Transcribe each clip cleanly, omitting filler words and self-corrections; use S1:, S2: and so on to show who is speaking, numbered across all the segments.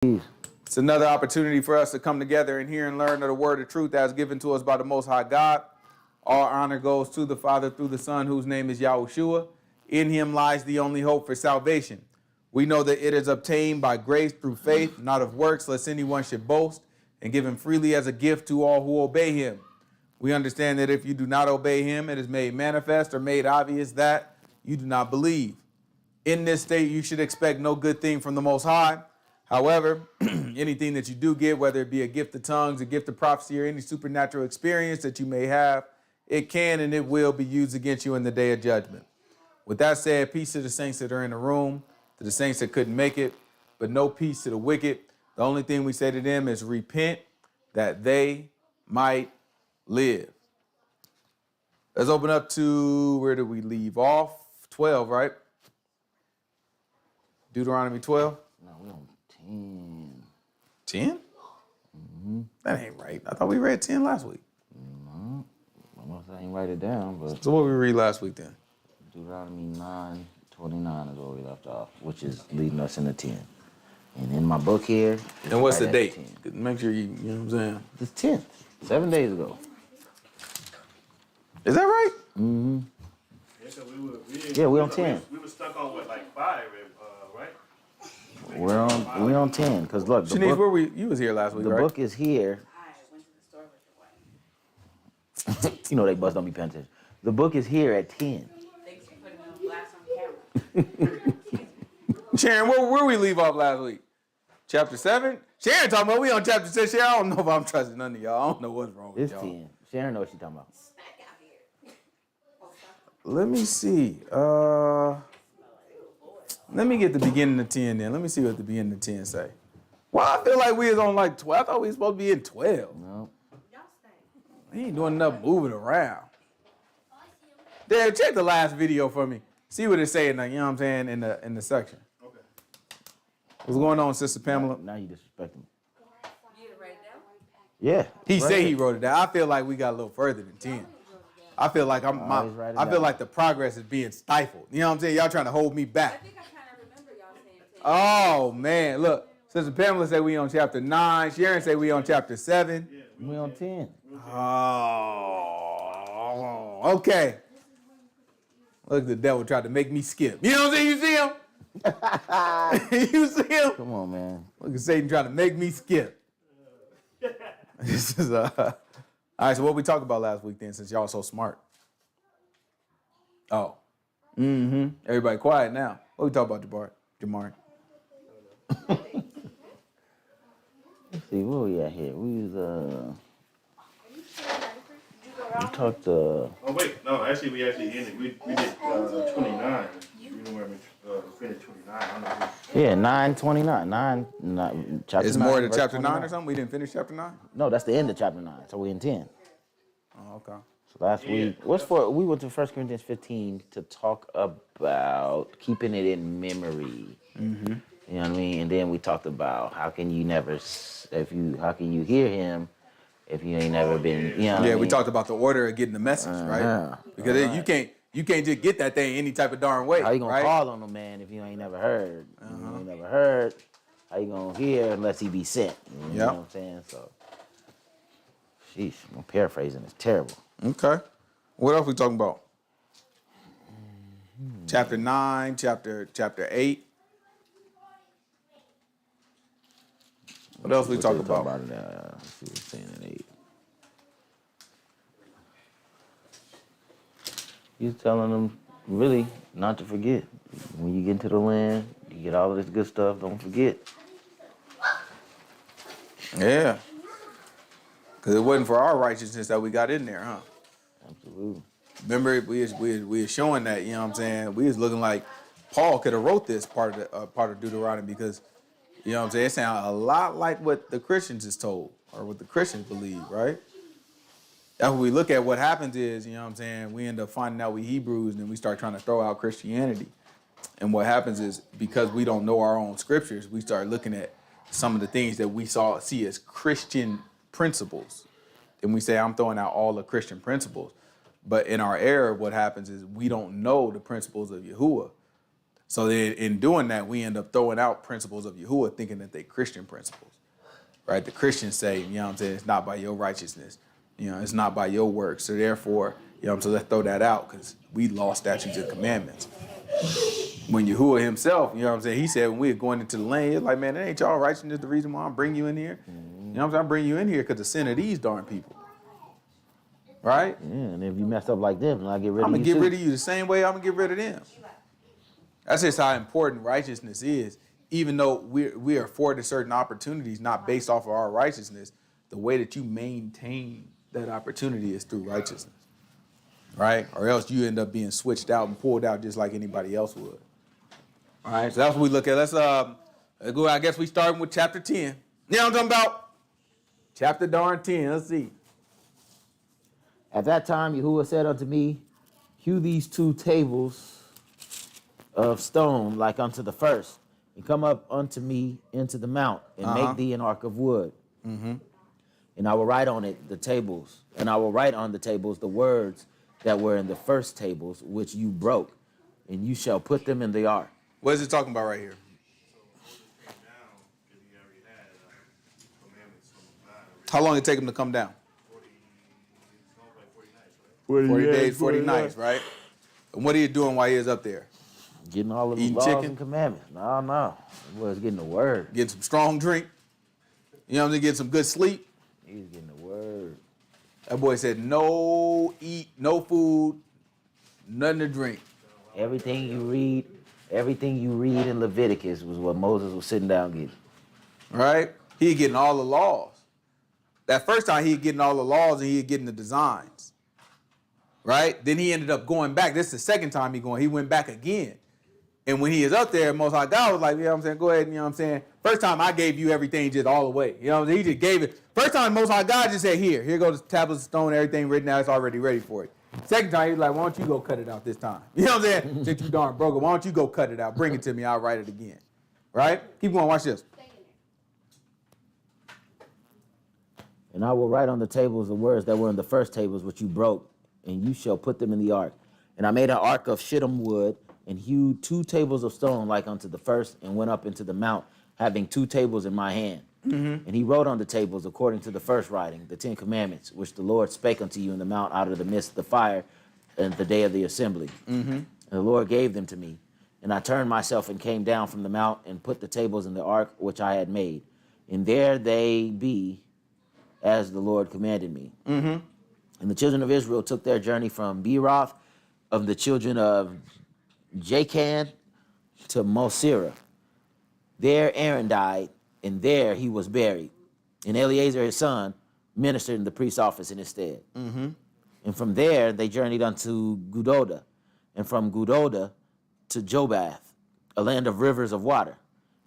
S1: It's another opportunity for us to come together and hear and learn of the word of truth that is given to us by the Most High God. All honor goes to the Father through the Son, whose name is YAHUAH. In him lies the only hope for salvation. We know that it is obtained by grace through faith, not of works, lest anyone should boast, and given freely as a gift to all who obey him. We understand that if you do not obey him, it is made manifest or made obvious that you do not believe. In this state, you should expect no good thing from the Most High. However, anything that you do get, whether it be a gift of tongues, a gift of prophecy, or any supernatural experience that you may have, it can and it will be used against you in the day of judgment. With that said, peace to the saints that are in the room, to the saints that couldn't make it, but no peace to the wicked. The only thing we say to them is repent that they might live. Let's open up to, where did we leave off? 12, right? Deuteronomy 12?
S2: No, we on 10.
S1: 10? Mm-hmm. That ain't right. I thought we read 10 last week.
S2: No, I ain't write it down, but...
S1: So what we read last week then?
S2: Deuteronomy 9:29 is where we left off, which is leading us into 10. And in my book here...
S1: And what's the date? 10. Make sure you know what I'm saying?
S2: It's 10th, 7 days ago.
S1: Is that right?
S2: Mm-hmm.
S3: Yeah,
S2: we on 10.
S3: We were stuck on what, like 5, right?
S2: We're on 10, because look, the
S1: Shanice,
S2: book...
S1: you was here last week,
S2: the
S1: right?
S2: book is here.
S4: I went to the store with your wife.
S2: You know they bust don't be paying attention. The book is here at 10.
S4: Thanks for putting on glass on camera.
S1: Sharon, where we leave off last week? Chapter 7? Sharon talking about we on chapter 6. Sharon, I don't know if I'm trusting none of y'all. I don't know what's wrong with
S2: It's
S1: y'all.
S2: 10. Sharon knows what she's talking about.
S1: Let me see. Let me get the beginning of 10 then. Let me see what the beginning of 10 say. Well, I feel like we was on like 12. I thought we was supposed to be in 12.
S2: No.
S1: We ain't doing enough moving around. Dad, check the last video for me. See what it's saying, you know what I'm saying, in the section. Okay. What's going on, Sister Pamela?
S2: Now you disrespecting me.
S4: You need to write it down?
S2: Yeah.
S1: He say he wrote it down. I feel like we got a little further than 10. I feel like I feel like the progress is being stifled. You know what I'm saying? Y'all trying to hold me
S4: I
S1: back.
S4: think I kind of remember y'all saying 10.
S1: Oh man, look. Sister Pamela said we on chapter 9. Sharon said we on chapter 7.
S2: We on 10.
S1: Oh, okay. Look, the devil tried to make me skip. You know what I'm saying? You see him? You see him?
S2: Come on, man.
S1: Look at Satan trying to make me skip. This is all right, so what we talked about last week then, since y'all so smart? Oh. Mm-hmm. Everybody quiet now. What we talk about, Jamari?
S2: Let's see, where we at here? We was, we talked,
S3: Oh, wait. No, actually, we ended. We did 29. You know where we finished 29. I don't know.
S2: yeah, 9:29. Chapter 9.
S1: It's more to
S2: verse
S1: chapter 9
S2: 29.
S1: or something? We didn't finish chapter 9?
S2: No, that's the end of chapter 9. So we in 10.
S1: Oh, okay.
S2: So last week, we went to 1 Corinthians 15 to talk about keeping it in memory. Mm-hmm. You know what I mean? And then we talked about how can you hear him if you ain't never been, you know what I mean?
S1: We talked about the order of getting the message, right? Because you can't just get that thing any type of darn way.
S2: How you gonna
S1: right?
S2: call on a man if you ain't never heard? If you ain't never heard, how you gonna hear unless he be sent? You know what I'm saying? So, sheesh, I'm paraphrasing. It's terrible.
S1: Okay. What else we talking about? Mm-hmm. Chapter 9, chapter 8. What else we talk about?
S2: Let's see what it's saying in 8. He's telling them really not to forget. When you get into the land, you get all of this good stuff. Don't forget.
S1: Yeah. Because it wasn't for our righteousness that we got in there, huh?
S2: Absolutely.
S1: Remember, we was showing that, you know what I'm saying? We was looking like Paul could have wrote this part of Deuteronomy because, you know what I'm saying, it sounds a lot like what the Christians is told or what the Christians believe, right? That's when we look at what happens is, you know what I'm saying, we end up finding out we Hebrews and then we start trying to throw out Christianity. And what happens is because we don't know our own scriptures, we start looking at some of the things that we see as Christian principles. And we say, I'm throwing out all the Christian principles. But in our error, what happens is we don't know the principles of YAHUAH. So then in doing that, we end up throwing out principles of Yahuwah, thinking that they Christian principles, right? The Christians say, you know what I'm saying, it's not by your righteousness. You know, it's not by your works. So therefore, you know what I'm saying, let's throw that out because we lost statutes and commandments. When Yahuwah himself, you know what I'm saying, he said when we were going into the land, he's like, man, it ain't y'all righteousness the reason why I'm bringing you in here. You know what I'm saying? I'm bringing you in here because the sin of these darn people. Right?
S2: Yeah, and if you mess up like them, then I'll get rid
S1: I'm
S2: of
S1: going
S2: you
S1: to get
S2: too.
S1: rid of you the same way I'm going to get rid of them. That's just how important righteousness is. Even though we are afforded certain opportunities not based off of our righteousness, the way that you maintain that opportunity is through righteousness. Right? Or else you end up being switched out and pulled out just like anybody else would. All right, so that's what we look at. Let's go. I guess we starting with chapter 10. You know what I'm talking about? Chapter darn 10. Let's see.
S2: At that time, Yahuwah said unto me, hew these 2 tables of stone like unto the first, and come up unto me into the mount, and make thee an ark of wood. And I will write on it the tables, and I will write on the tables the words that were in the first tables, which you broke, and you shall put them in the ark.
S1: What is it talking about right here? How long did it take him to come down? 40 days, 40 nights, right? And what are you doing while he was up there?
S2: Getting all of the
S1: Eating
S2: laws
S1: chicken?
S2: and commandments. No. He was getting the word.
S1: Getting some strong drink. You know what I'm saying? Getting some good sleep.
S2: He was getting the word.
S1: That boy said no eat, no food, nothing to drink.
S2: Everything you read in Leviticus was what Moses was sitting down getting.
S1: Right? He getting all the laws. That first time he getting all the laws and he getting the designs. Right? Then he ended up going back. This is the second time he went back again. And when he is up there, Most High God was like, you know what I'm saying, go ahead, you know what I'm saying. First time I gave you everything just all the way. You know what I'm saying? He just gave it. First time Most High God just said, here goes the tablets of stone, everything written out, it's already ready for it. Second time, he was like, why don't you go cut it out this time? You know what I'm saying? Since you darn broke it, why don't you go cut it out? Bring it to me, I'll write it again. Right? Keep going, watch this.
S2: And I will write on the tables the words that were in the first tables which you broke, and you shall put them in the ark. And I made an ark of shittim wood, and hewed 2 tables of stone like unto the first, and went up into the mount, having 2 tables in my hand. And he wrote on the tables, according to the first writing, the 10 commandments, which the Lord spake unto you in the mount out of the midst of the fire, in the day of the assembly. And the Lord gave them to me. And I turned myself and came down from the mount, and put the tables in the ark which I had made. And there they be, as the Lord commanded me. And the children of Israel took their journey from Beeroth of the children of Jachan to Mosera. There Aaron died, and there he was buried. And Eleazar his son ministered in the priest's office in his stead. And from there they journeyed unto Gudoda, and from Gudoda to Jobath, a land of rivers of water.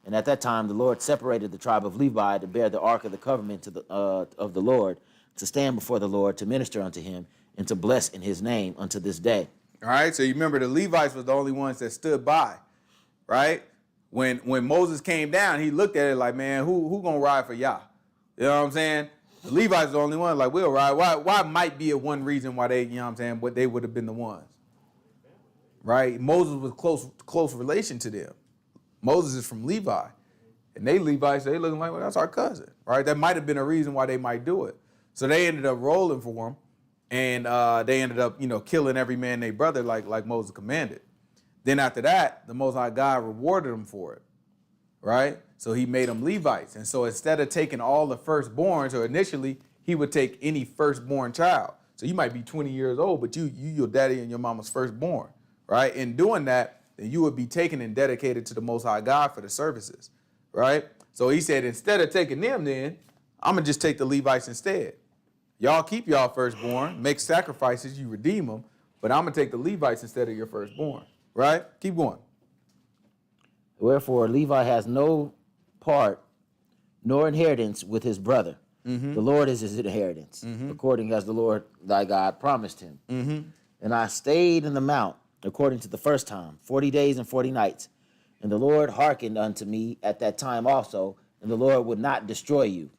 S2: And at that time the Lord separated the tribe of Levi to bear the ark of the covenant of the Lord, to stand before the Lord, to minister unto him, and to bless in his name unto this day.
S1: All right, so you remember the Levites was the only ones that stood by, right? When Moses came down, he looked at it like, man, who gonna ride for Yah? You know what I'm saying? The Levites the only one, like, we'll ride. Why might be one reason why they, you know what I'm saying, but they would have been the ones. Right? Moses was close relation to them. Moses is from Levi. And they Levites, they looking like, well, that's our cousin. Right? That might have been a reason why they might do it. So they ended up rolling for him. And they ended up, killing every man their brother like Moses commanded. Then after that, the Most High God rewarded them for it, right? So he made them Levites. And so instead of taking all the firstborns, or initially, he would take any firstborn child. So you might be 20 years old, but you your daddy and your mama's firstborn, right? In doing that, then you would be taken and dedicated to the Most High God for the services, right? So he said, instead of taking them then, I'm going to just take the Levites instead. Y'all keep y'all firstborn, make sacrifices, you redeem them, but I'm going to take the Levites instead of your firstborn, right? Keep going.
S2: Wherefore Levi has no part nor inheritance with his brother. The Lord is his inheritance, according as the Lord thy God promised him. And I stayed in the mount, according to the first time, 40 days and 40 nights. And the Lord hearkened unto me at that time also, and the Lord would not destroy you.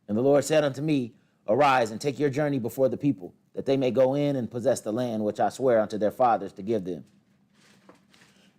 S2: And the Lord said unto me, arise and take your journey before the people, that they may go in and possess the land which I swear unto their fathers to give them.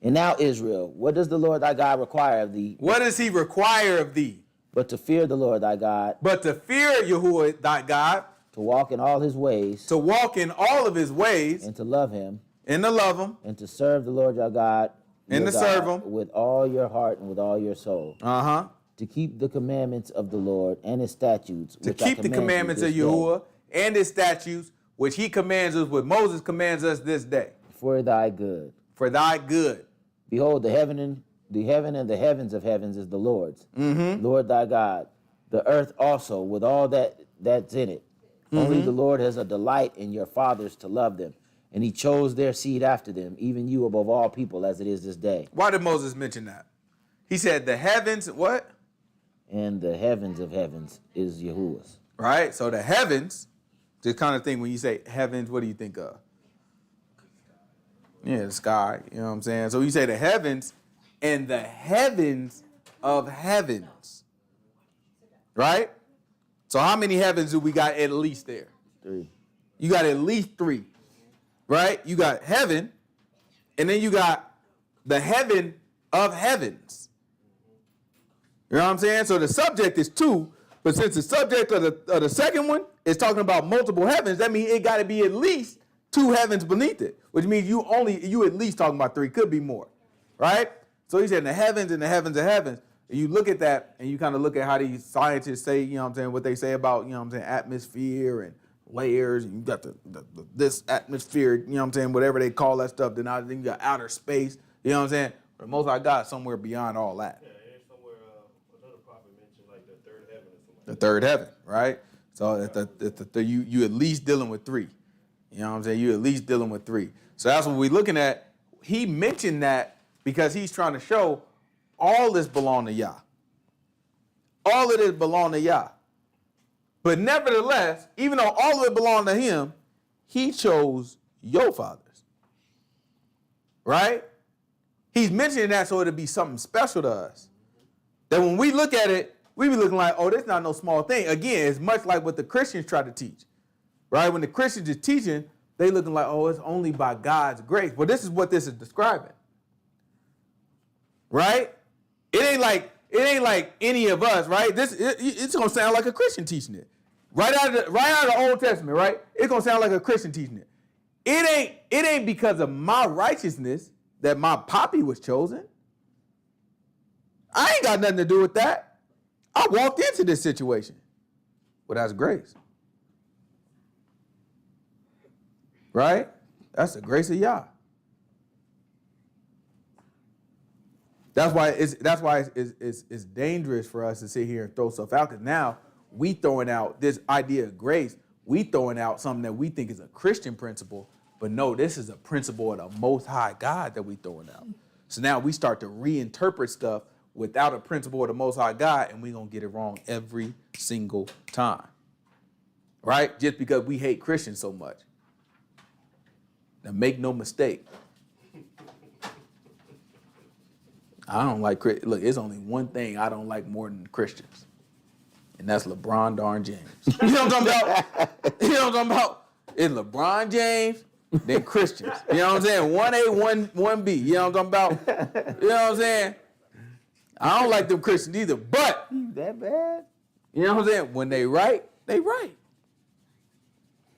S2: And now, Israel, what does the Lord thy God require of thee?
S1: What does he require of thee?
S2: But to fear the Lord thy God,
S1: But to fear Yahuwah thy God,
S2: to walk in all his ways,
S1: to walk in all of his ways,
S2: and to love him,
S1: and to love him,
S2: and to serve the Lord your God,
S1: And
S2: your
S1: to serve
S2: God
S1: him.
S2: with all your heart and with all your soul, to keep the commandments of the Lord and his statutes,
S1: to
S2: which I
S1: keep the
S2: command you
S1: commandments of
S2: this day,
S1: Yahuwah and his statutes, which he commands us, what Moses commands us this day,
S2: for thy good.
S1: for thy good.
S2: Behold, the heaven and the heavens of heavens is the Lord's, Lord thy God. The earth also, with all that's in it. Only the Lord has a delight in your fathers to love them, and he chose their seed after them, even you above all people, as it is this day.
S1: Why did Moses mention that? He said the heavens, what?
S2: And the heavens of heavens is Yahuwah's.
S1: Right? So the heavens, the kind of thing when you say heavens, what do you think of? Yeah, the sky. You know what I'm saying? So you say the heavens and the heavens of heavens. Right? So how many heavens do we got at least there?
S2: 3.
S1: You got at least 3. Right? You got heaven, and then you got the heaven of heavens. You know what I'm saying? So the subject is 2, but since the subject of the second one is talking about multiple heavens, that means it got to be at least 2 heavens beneath it, which means you at least talking about 3, could be more, right? So he said the heavens and the heavens of heavens. And you look at that and you kind of look at how these scientists say, you know what I'm saying, what they say about, you know what I'm saying, atmosphere and layers, and you got this atmosphere, you know what I'm saying, whatever they call that stuff, then you got outer space, you know what I'm saying? But most I got somewhere beyond all that.
S3: Yeah, and somewhere, another prophet mentioned like the third heaven or something.
S1: The third heaven, right? So you at least dealing with 3. You know what I'm saying? You at least dealing with 3. So that's what we're looking at. He mentioned that because he's trying to show all this belong to Yah. All of this belong to Yah. But nevertheless, even though all of it belonged to him, he chose your fathers. Right? He's mentioning that so it'll be something special to us. That when we look at it, we be looking like, oh, that's not no small thing. Again, it's much like what the Christians try to teach. Right? When the Christians is teaching, they looking like, oh, it's only by God's grace. But this is what this is describing. Right? It ain't like any of us, right? It's gonna sound like a Christian teaching it. Right out of the Old Testament, right? It's gonna sound like a Christian teaching it. It ain't because of my righteousness that my poppy was chosen. I ain't got nothing to do with that. I walked into this situation. Well, that's grace. Right? That's the grace of Yah. That's why it's dangerous for us to sit here and throw stuff out, because now we throwing out this idea of grace. We throwing out something that we think is a Christian principle, but no, this is a principle of the Most High God that we throwing out. So now we start to reinterpret stuff without a principle of the Most High God, and we're going to get it wrong every single time. Right? Just because we hate Christians so much. Now make no mistake. I don't like, look, it's only one thing I don't like more than Christians. And that's LeBron darn James. You know what I'm talking about? You know what I'm talking about? It's LeBron James, then Christians. You know what I'm saying? 1A, 1B. You know what I'm talking about? You know what I'm saying? I don't like them Christians either, but.
S2: That bad?
S1: You know what I'm saying? When they right, they right.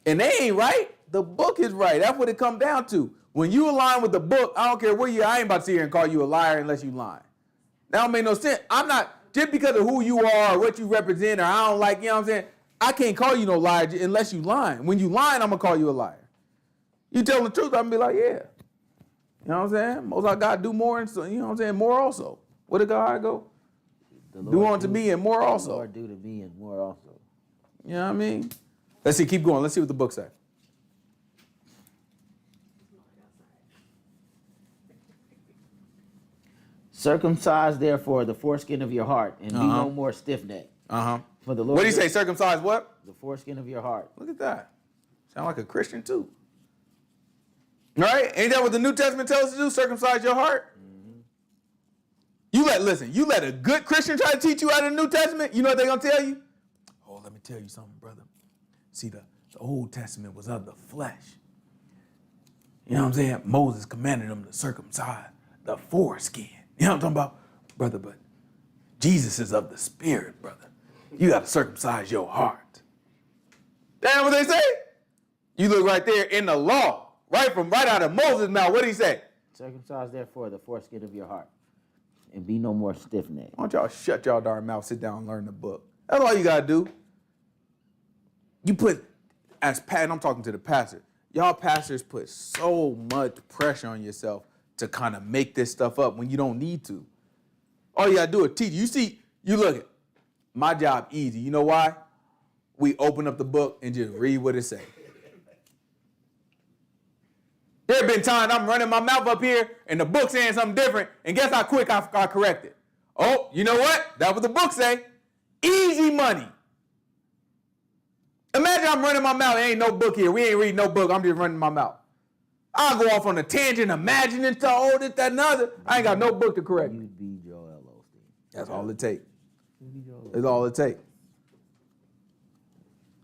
S1: And they ain't right, the book is right. That's what it comes down to. When you align with the book, I don't care where you are. I ain't about to sit here and call you a liar unless you lying. That don't make no sense. I'm not, just because of who you are or what you represent or I don't like, you know what I'm saying? I can't call you no liar unless you lying. When you lying, I'm going to call you a liar. You tell the truth, I'm going to be like, yeah. You know what I'm saying? Most I got to do more, and so, you know what I'm saying? More also. What did God go? Do unto me and more also.
S2: The Lord do to me and more also.
S1: You know what I mean? Let's see, keep going. Let's see what the book says.
S2: Circumcise therefore the foreskin of your heart, and be no more stiff-necked. For the Lord.
S1: What do you say? Circumcise what?
S2: The foreskin of your heart.
S1: Look at that. Sound like a Christian too. Right? Ain't that what the New Testament tells us to do? Circumcise your heart? Mm-hmm. You let a good Christian try to teach you out of the New Testament, you know what they're going to tell you? Oh, let me tell you something, brother. See, the Old Testament was of the flesh. You know what I'm saying? Moses commanded them to circumcise the foreskin. You know what I'm talking about? Brother, but Jesus is of the spirit, brother. You got to circumcise your heart. That's what they say. You look right there in the law, right out of Moses' mouth. What did he say?
S2: Circumcise therefore the foreskin of your heart, and be no more stiff-necked.
S1: Why don't y'all shut y'all darn mouth, sit down and learn the book? That's all you got to do. You put, as Pat, I'm talking to the pastor, y'all pastors put so much pressure on yourself to kind of make this stuff up when you don't need to. All you got to do is teach. You see, you look at my job easy. You know why? We open up the book and just read what it says. There have been times I'm running my mouth up here and the book saying something different, and guess how quick I correct it? Oh, you know what? That's what the book say. Easy money. Imagine I'm running my mouth. There ain't no book here. We ain't reading no book. I'm just running my mouth. I'll go off on a tangent, imagining stuff, oh, this, that, and other. I ain't got no book to correct me.
S2: You'd be Joel Osteen.
S1: That's all it takes. That's all it takes.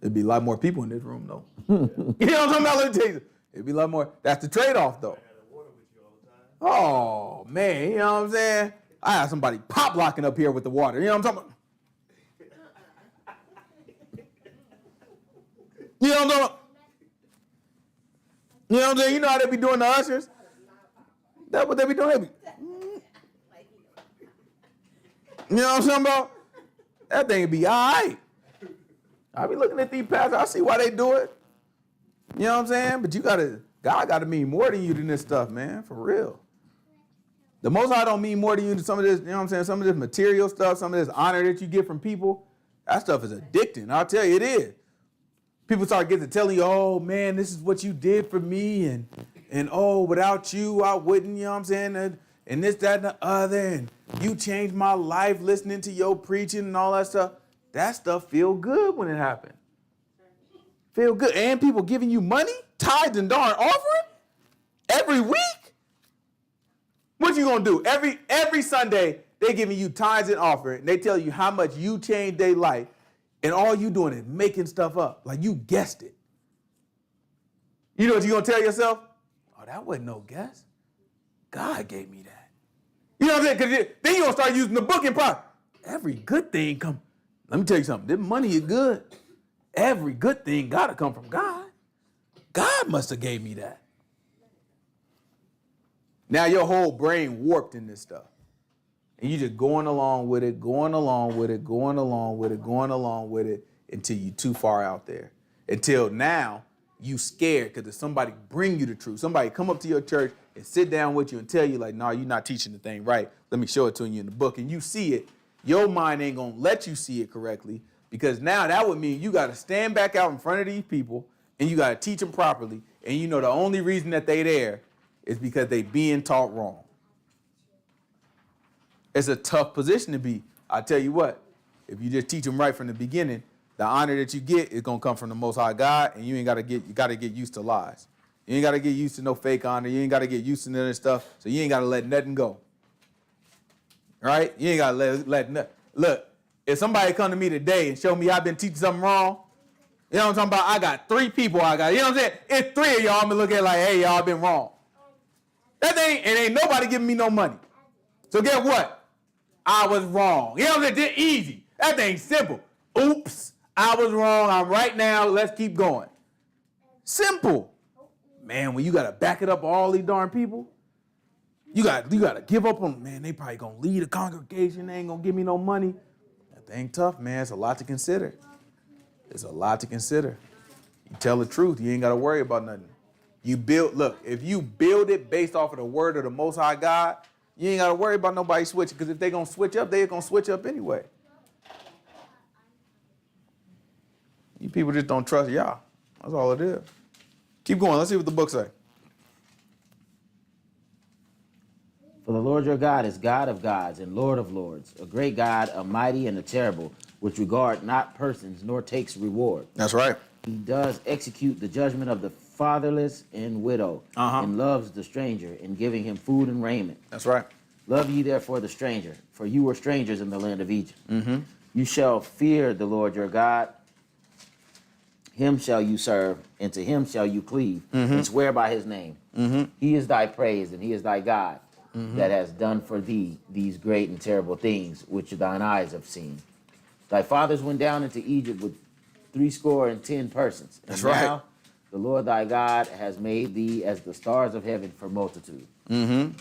S1: It'd be a lot more people in this room, though. You know what I'm talking about? It'd be a lot more. That's the trade-off, though. Oh, man, you know what I'm saying? I have somebody pop locking up here with the water. You know what I'm talking about? You know what I'm talking about? You know what I'm saying? You know how they be doing the ushers? That's what they be doing. They be, you know what I'm talking about? That thing be all right. I be looking at these pastors. I see why they do it. You know what I'm saying? But God got to mean more to you than this stuff, man, for real. The Most High don't mean more to you than some of this, you know what I'm saying, some of this material stuff, some of this honor that you get from people. That stuff is addicting. I'll tell you, it is. People start getting to telling you, oh, man, this is what you did for me, and oh, without you, I wouldn't, you know what I'm saying, and this, that, and the other, and you changed my life listening to your preaching and all that stuff. That stuff feel good when it happens. Feel good. And people giving you money, tithes and darn offering every week. What you gonna do? Every Sunday, they giving you tithes and offering. And they tell you how much you changed their life. And all you doing is making stuff up. Like you guessed it. You know what you gonna tell yourself? Oh, that wasn't no guess. God gave me that. You know what I'm saying? Because then you gonna start using the book and probably, every good thing come. Let me tell you something. This money is good. Every good thing got to come from God. God must have gave me that. Now your whole brain warped in this stuff. And you just going along with it, going along with it, going along with it, going along with it until you too far out there. Until now, you scared because if somebody bring you the truth, somebody come up to your church and sit down with you and tell you like, no, you're not teaching the thing right. Let me show it to you in the book. And you see it. Your mind ain't going to let you see it correctly because now that would mean you got to stand back out in front of these people and you got to teach them properly. And you know the only reason that they there is because they being taught wrong. It's a tough position to be. I tell you what, if you just teach them right from the beginning, the honor that you get is going to come from the Most High God, and you got to get used to lies. You ain't got to get used to no fake honor. You ain't got to get used to none of this stuff, so you ain't got to let nothing go. Right? You ain't got to let nothing. Look, if somebody come to me today and show me I've been teaching something wrong, you know what I'm talking about? I got 3 people you know what I'm saying? It's 3 of y'all I'm going to look at like, hey, y'all been wrong. That ain't nobody giving me no money. So guess what? I was wrong. You know what I'm saying? Just easy. That thing's simple. Oops, I was wrong. I'm right now. Let's keep going. Simple. Man, when you got to back it up all these darn people, you got to give up on, man, they probably going to lead a congregation. They ain't going to give me no money. That thing tough, man. It's a lot to consider. It's a lot to consider. You tell the truth. You ain't got to worry about nothing. If you build it based off of the word of the Most High God, you ain't got to worry about nobody switching, because if they're going to switch up, they're going to switch up anyway. You people just don't trust y'all. That's all it is. Keep going. Let's see what the book say.
S2: For the Lord your God is God of gods and Lord of lords, a great God, a mighty and a terrible, which regard not persons nor takes reward.
S1: That's right.
S2: He does execute the judgment of the fatherless and widow, and loves the stranger in giving him food and raiment.
S1: That's right.
S2: Love ye therefore the stranger, for you were strangers in the land of Egypt.
S1: Mm-hmm.
S2: You shall fear the Lord your God. Him shall you serve, and to him shall you cleave, and swear by his name. Mm-hmm. He is thy praise, and he is thy God. that has done for thee these great and terrible things which thine eyes have seen. Thy fathers went down into Egypt with 70 persons. And
S1: That's right.
S2: now the Lord thy God has made thee as the stars of heaven for multitude.
S1: Mm-hmm.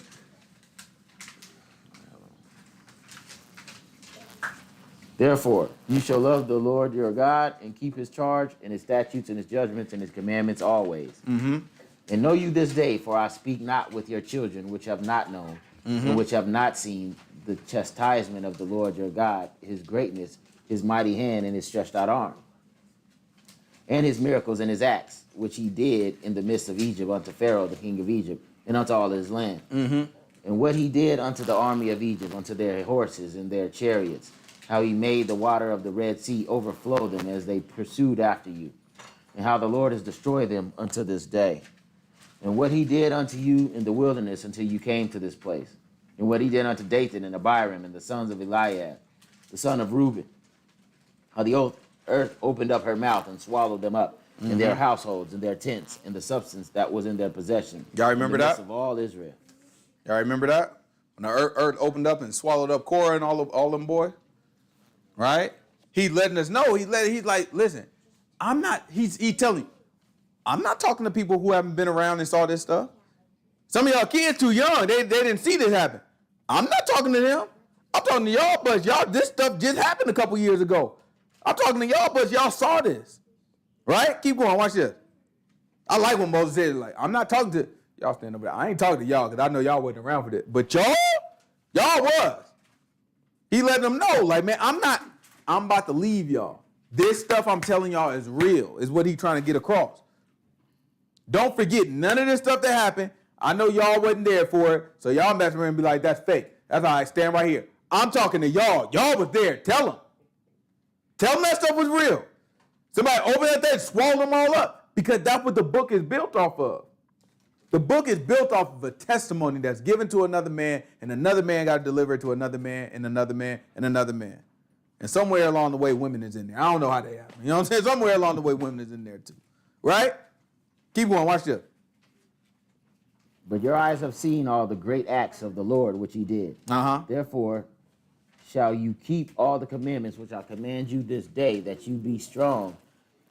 S2: Therefore, you shall love the Lord your God and keep his charge and his statutes and his judgments and his commandments always.
S1: Mm-hmm.
S2: And know you this day, for I speak not with your children, which have not known, and which have not seen the chastisement of the Lord your God, his greatness, his mighty hand, and his stretched out arm, and his miracles and his acts, which he did in the midst of Egypt unto Pharaoh, the king of Egypt, and unto all his land.
S1: Mm-hmm.
S2: And what he did unto the army of Egypt, unto their horses and their chariots, how he made the water of the Red Sea overflow them as they pursued after you, and how the Lord has destroyed them unto this day. And what he did unto you in the wilderness until you came to this place, and what he did unto Dathan and Abiram and the sons of Eliab, the son of Reuben, how the earth opened up her mouth and swallowed them up, and their households and their tents and the substance that was in their possession.
S1: Y'all remember
S2: in the midst
S1: that?
S2: of all Israel.
S1: Y'all remember that? When the earth opened up and swallowed up Korah and all them boys? Right? He letting us know. He's like, listen, I'm not, he telling you, I'm not talking to people who haven't been around and saw this stuff. Some of y'all kids too young. They didn't see this happen. I'm not talking to them. I'm talking to y'all, but y'all, this stuff just happened a couple years ago. I'm talking to y'all, but y'all saw this. Right? Keep going. Watch this. I like when Moses said, like, I'm not talking to, y'all stand over there. I ain't talking to y'all because I know y'all wasn't around for this. But y'all was. He let them know, like, man, I'm about to leave y'all. This stuff I'm telling y'all is real, is what he trying to get across. Don't forget none of this stuff that happened. I know y'all wasn't there for it, so y'all mess around and be like, that's fake. That's all right, stand right here. I'm talking to y'all. Y'all was there. Tell them. Tell them that stuff was real. Somebody open that thing and swallow them all up, because that's what the book is built off of. The book is built off of a testimony that's given to another man, and another man got to deliver it to another man, and another man, and another man. And somewhere along the way, women is in there. I don't know how they happen. You know what I'm saying? Somewhere along the way, women is in there too. Right? Keep going. Watch this.
S2: But your eyes have seen all the great acts of the Lord which he did. Therefore shall you keep all the commandments which I command you this day, that you be strong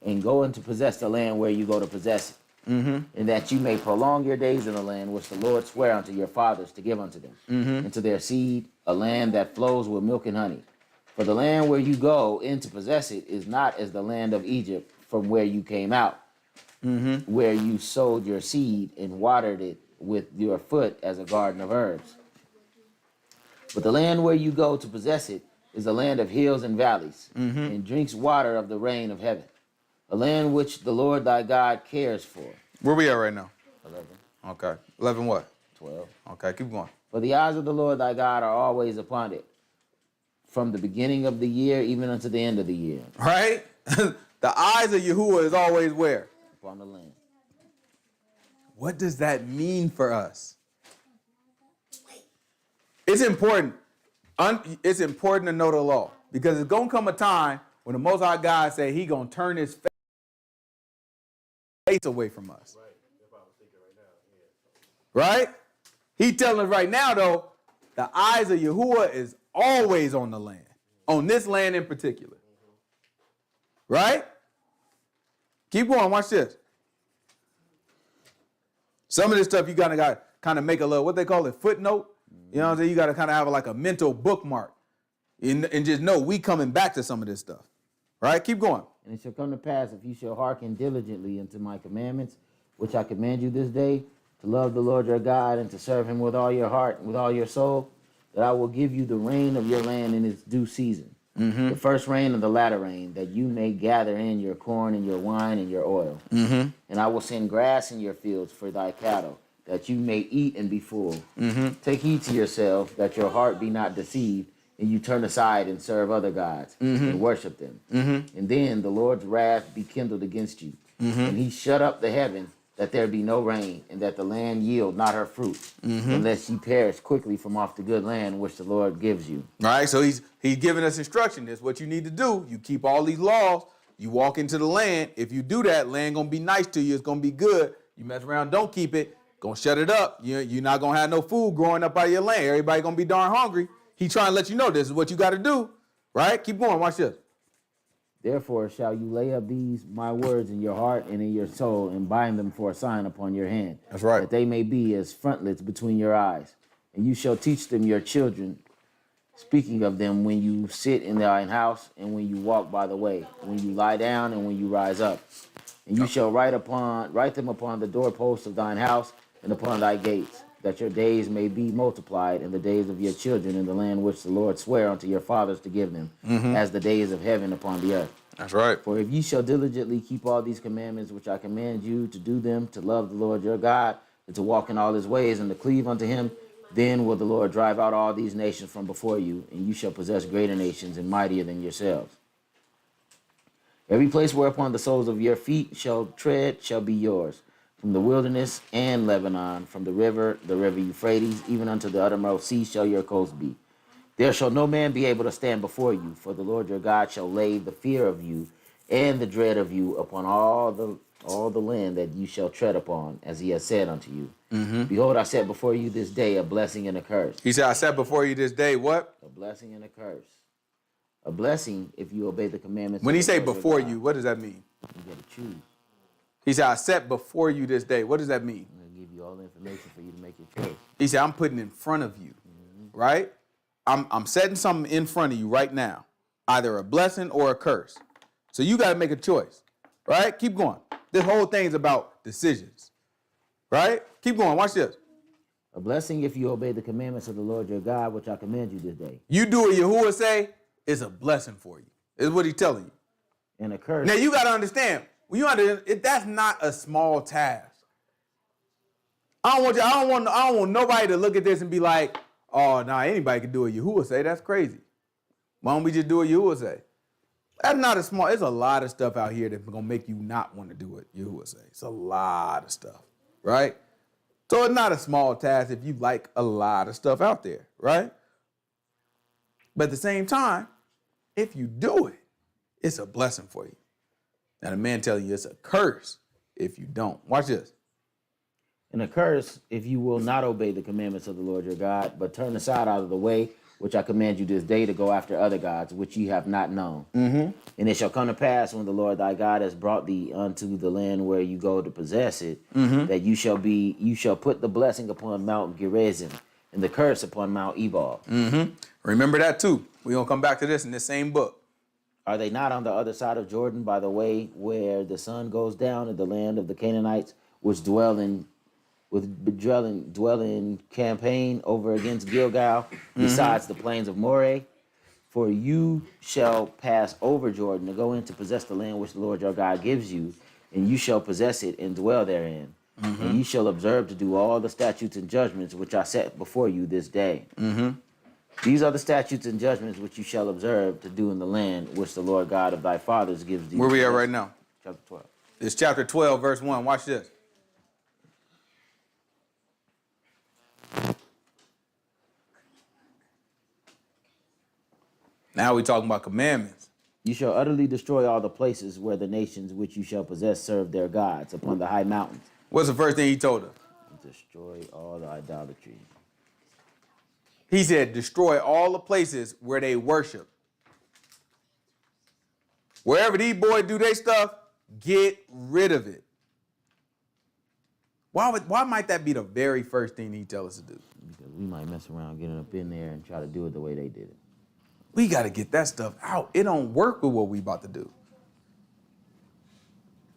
S2: and go in to possess the land where you go to possess it. And that you may prolong your days in the land which the Lord sware unto your fathers to give unto them, and to their seed, a land that flows with milk and honey. For the land where you go in to possess it is not as the land of Egypt from where you came out, where you sowed your seed and watered it with your foot as a garden of herbs. But the land where you go to possess it is a land of hills and valleys, and drinks water of the rain of heaven, a land which the Lord thy God cares for.
S1: Where we at right now?
S2: 11,
S1: Okay. 11 what?
S2: 12.
S1: Okay, keep going.
S2: For the eyes of the Lord thy God are always upon it, from the beginning of the year even unto the end of the year.
S1: Right? The eyes of Yahuwah is always where?
S2: Upon the land.
S1: What does that mean for us? It's important. It's important to know the law, because it's going to come a time when the Most High God say he going to turn his face away from us. Right? He telling us right now, though, the eyes of Yahuwah is always on the land, on this land in particular. Right? Keep going. Watch this. Some of this stuff you got to kind of make a little, what they call it, footnote. You know what I'm saying? You got to kind of have like a mental bookmark and just know we coming back to some of this stuff. Right? Keep going.
S2: And it shall come to pass, if you shall hearken diligently unto my commandments, which I command you this day, to love the Lord your God and to serve him with all your heart and with all your soul, that I will give you the rain of your land in its due season, the first rain and the latter rain, that you may gather in your corn and your wine and your oil. And I will send grass in your fields for thy cattle, that you may eat and be full. Take heed to yourself, that your heart be not deceived, and you turn aside and serve other gods and worship them. And then the Lord's wrath be kindled against you, and he shut up the heaven, that there be no rain, and that the land yield not her fruit, unless ye perish quickly from off the good land which the Lord gives you.
S1: All right, so he's giving us instruction. This is what you need to do. You keep all these laws. You walk into the land. If you do that, land going to be nice to you. It's going to be good. You mess around, don't keep it. gonna shut it up. You're not gonna have no food growing up out of your land. Everybody gonna be darn hungry. He trying to let you know this is what you got to do, right? Keep going. Watch this.
S2: Therefore shall you lay up these my words in your heart and in your soul, and bind them for a sign upon your hand.
S1: That's right.
S2: That they may be as frontlets between your eyes. And you shall teach them your children, speaking of them when you sit in thine house, and when you walk by the way, when you lie down, and when you rise up. And you shall write them upon the doorposts of thine house and upon thy gates, that your days may be multiplied in the days of your children in the land which the Lord sware unto your fathers to give them, as the days of heaven upon the earth.
S1: That's right.
S2: For if ye shall diligently keep all these commandments which I command you to do them, to love the Lord your God, and to walk in all his ways, and to cleave unto him, then will the Lord drive out all these nations from before you, and you shall possess greater nations and mightier than yourselves. Every place whereupon the soles of your feet shall tread shall be yours, from the wilderness and Lebanon, from the river Euphrates, even unto the uttermost sea shall your coast be. There shall no man be able to stand before you, for the Lord your God shall lay the fear of you and the dread of you upon all the land that you shall tread upon, as he has said unto you. Behold, I set before you this day a blessing and a curse.
S1: He said, I set before you this day what?
S2: A blessing and a curse. A blessing if you obey the commandments.
S1: When
S2: of
S1: he
S2: the
S1: say
S2: Lord your
S1: before
S2: God.
S1: you, what does that mean?
S2: You got to choose.
S1: He said, I set before you this day. What does that mean?
S2: I'm going to give you all the information for you to make your choice.
S1: He said, I'm putting in front of you, right? I'm setting something in front of you right now, either a blessing or a curse. So you got to make a choice, right? Keep going. This whole thing's about decisions, right? Keep going. Watch this.
S2: A blessing if you obey the commandments of the Lord your God, which I command you this day.
S1: You do what YAHUAH say, it's a blessing for you. Is what he's telling you.
S2: And a curse.
S1: Now you got to understand, that's not a small task. I don't want nobody to look at this and be like, oh, nah, anybody can do what YAHUAH say. That's crazy. Why don't we just do what YAHUAH say? That's not a small. There's a lot of stuff out here that's gonna make you not want to do what YAHUAH say. It's a lot of stuff, right? So it's not a small task if you like a lot of stuff out there, right? But at the same time, if you do it, it's a blessing for you. Now the man telling you it's a curse if you don't. Watch this.
S2: And a curse if you will not obey the commandments of the Lord your God, but turn aside out of the way, which I command you this day to go after other gods, which ye have not known. And it shall come to pass when the Lord thy God has brought thee unto the land where you go to possess it, that you shall put the blessing upon Mount Gerizim and the curse upon Mount Ebal.
S1: Remember that too. We're gonna come back to this in this same book.
S2: Are they not on the other side of Jordan by the way where the sun goes down in the land of the Canaanites, which dwell in campaign over against Gilgal, besides the plains of Moreh? For you shall pass over Jordan to go in to possess the land which the Lord your God gives you, and you shall possess it and dwell therein. And you shall observe to do all the statutes and judgments which I set before you this day. These are the statutes and judgments which you shall observe to do in the land which the Lord God of thy fathers gives thee.
S1: Where we at right now?
S2: Chapter 12.
S1: It's chapter 12, verse 1. Watch this. Now we talking about commandments.
S2: You shall utterly destroy all the places where the nations which you shall possess serve their gods upon the high mountains.
S1: What's the first thing he told us?
S2: Destroy all the idolatry.
S1: He said, destroy all the places where they worship. Wherever these boys do their stuff, get rid of it. Why might that be the very first thing he tell us to do?
S2: Because we might mess around getting up in there and try to do it the way they did it.
S1: We got to get that stuff out. It don't work with what we about to do.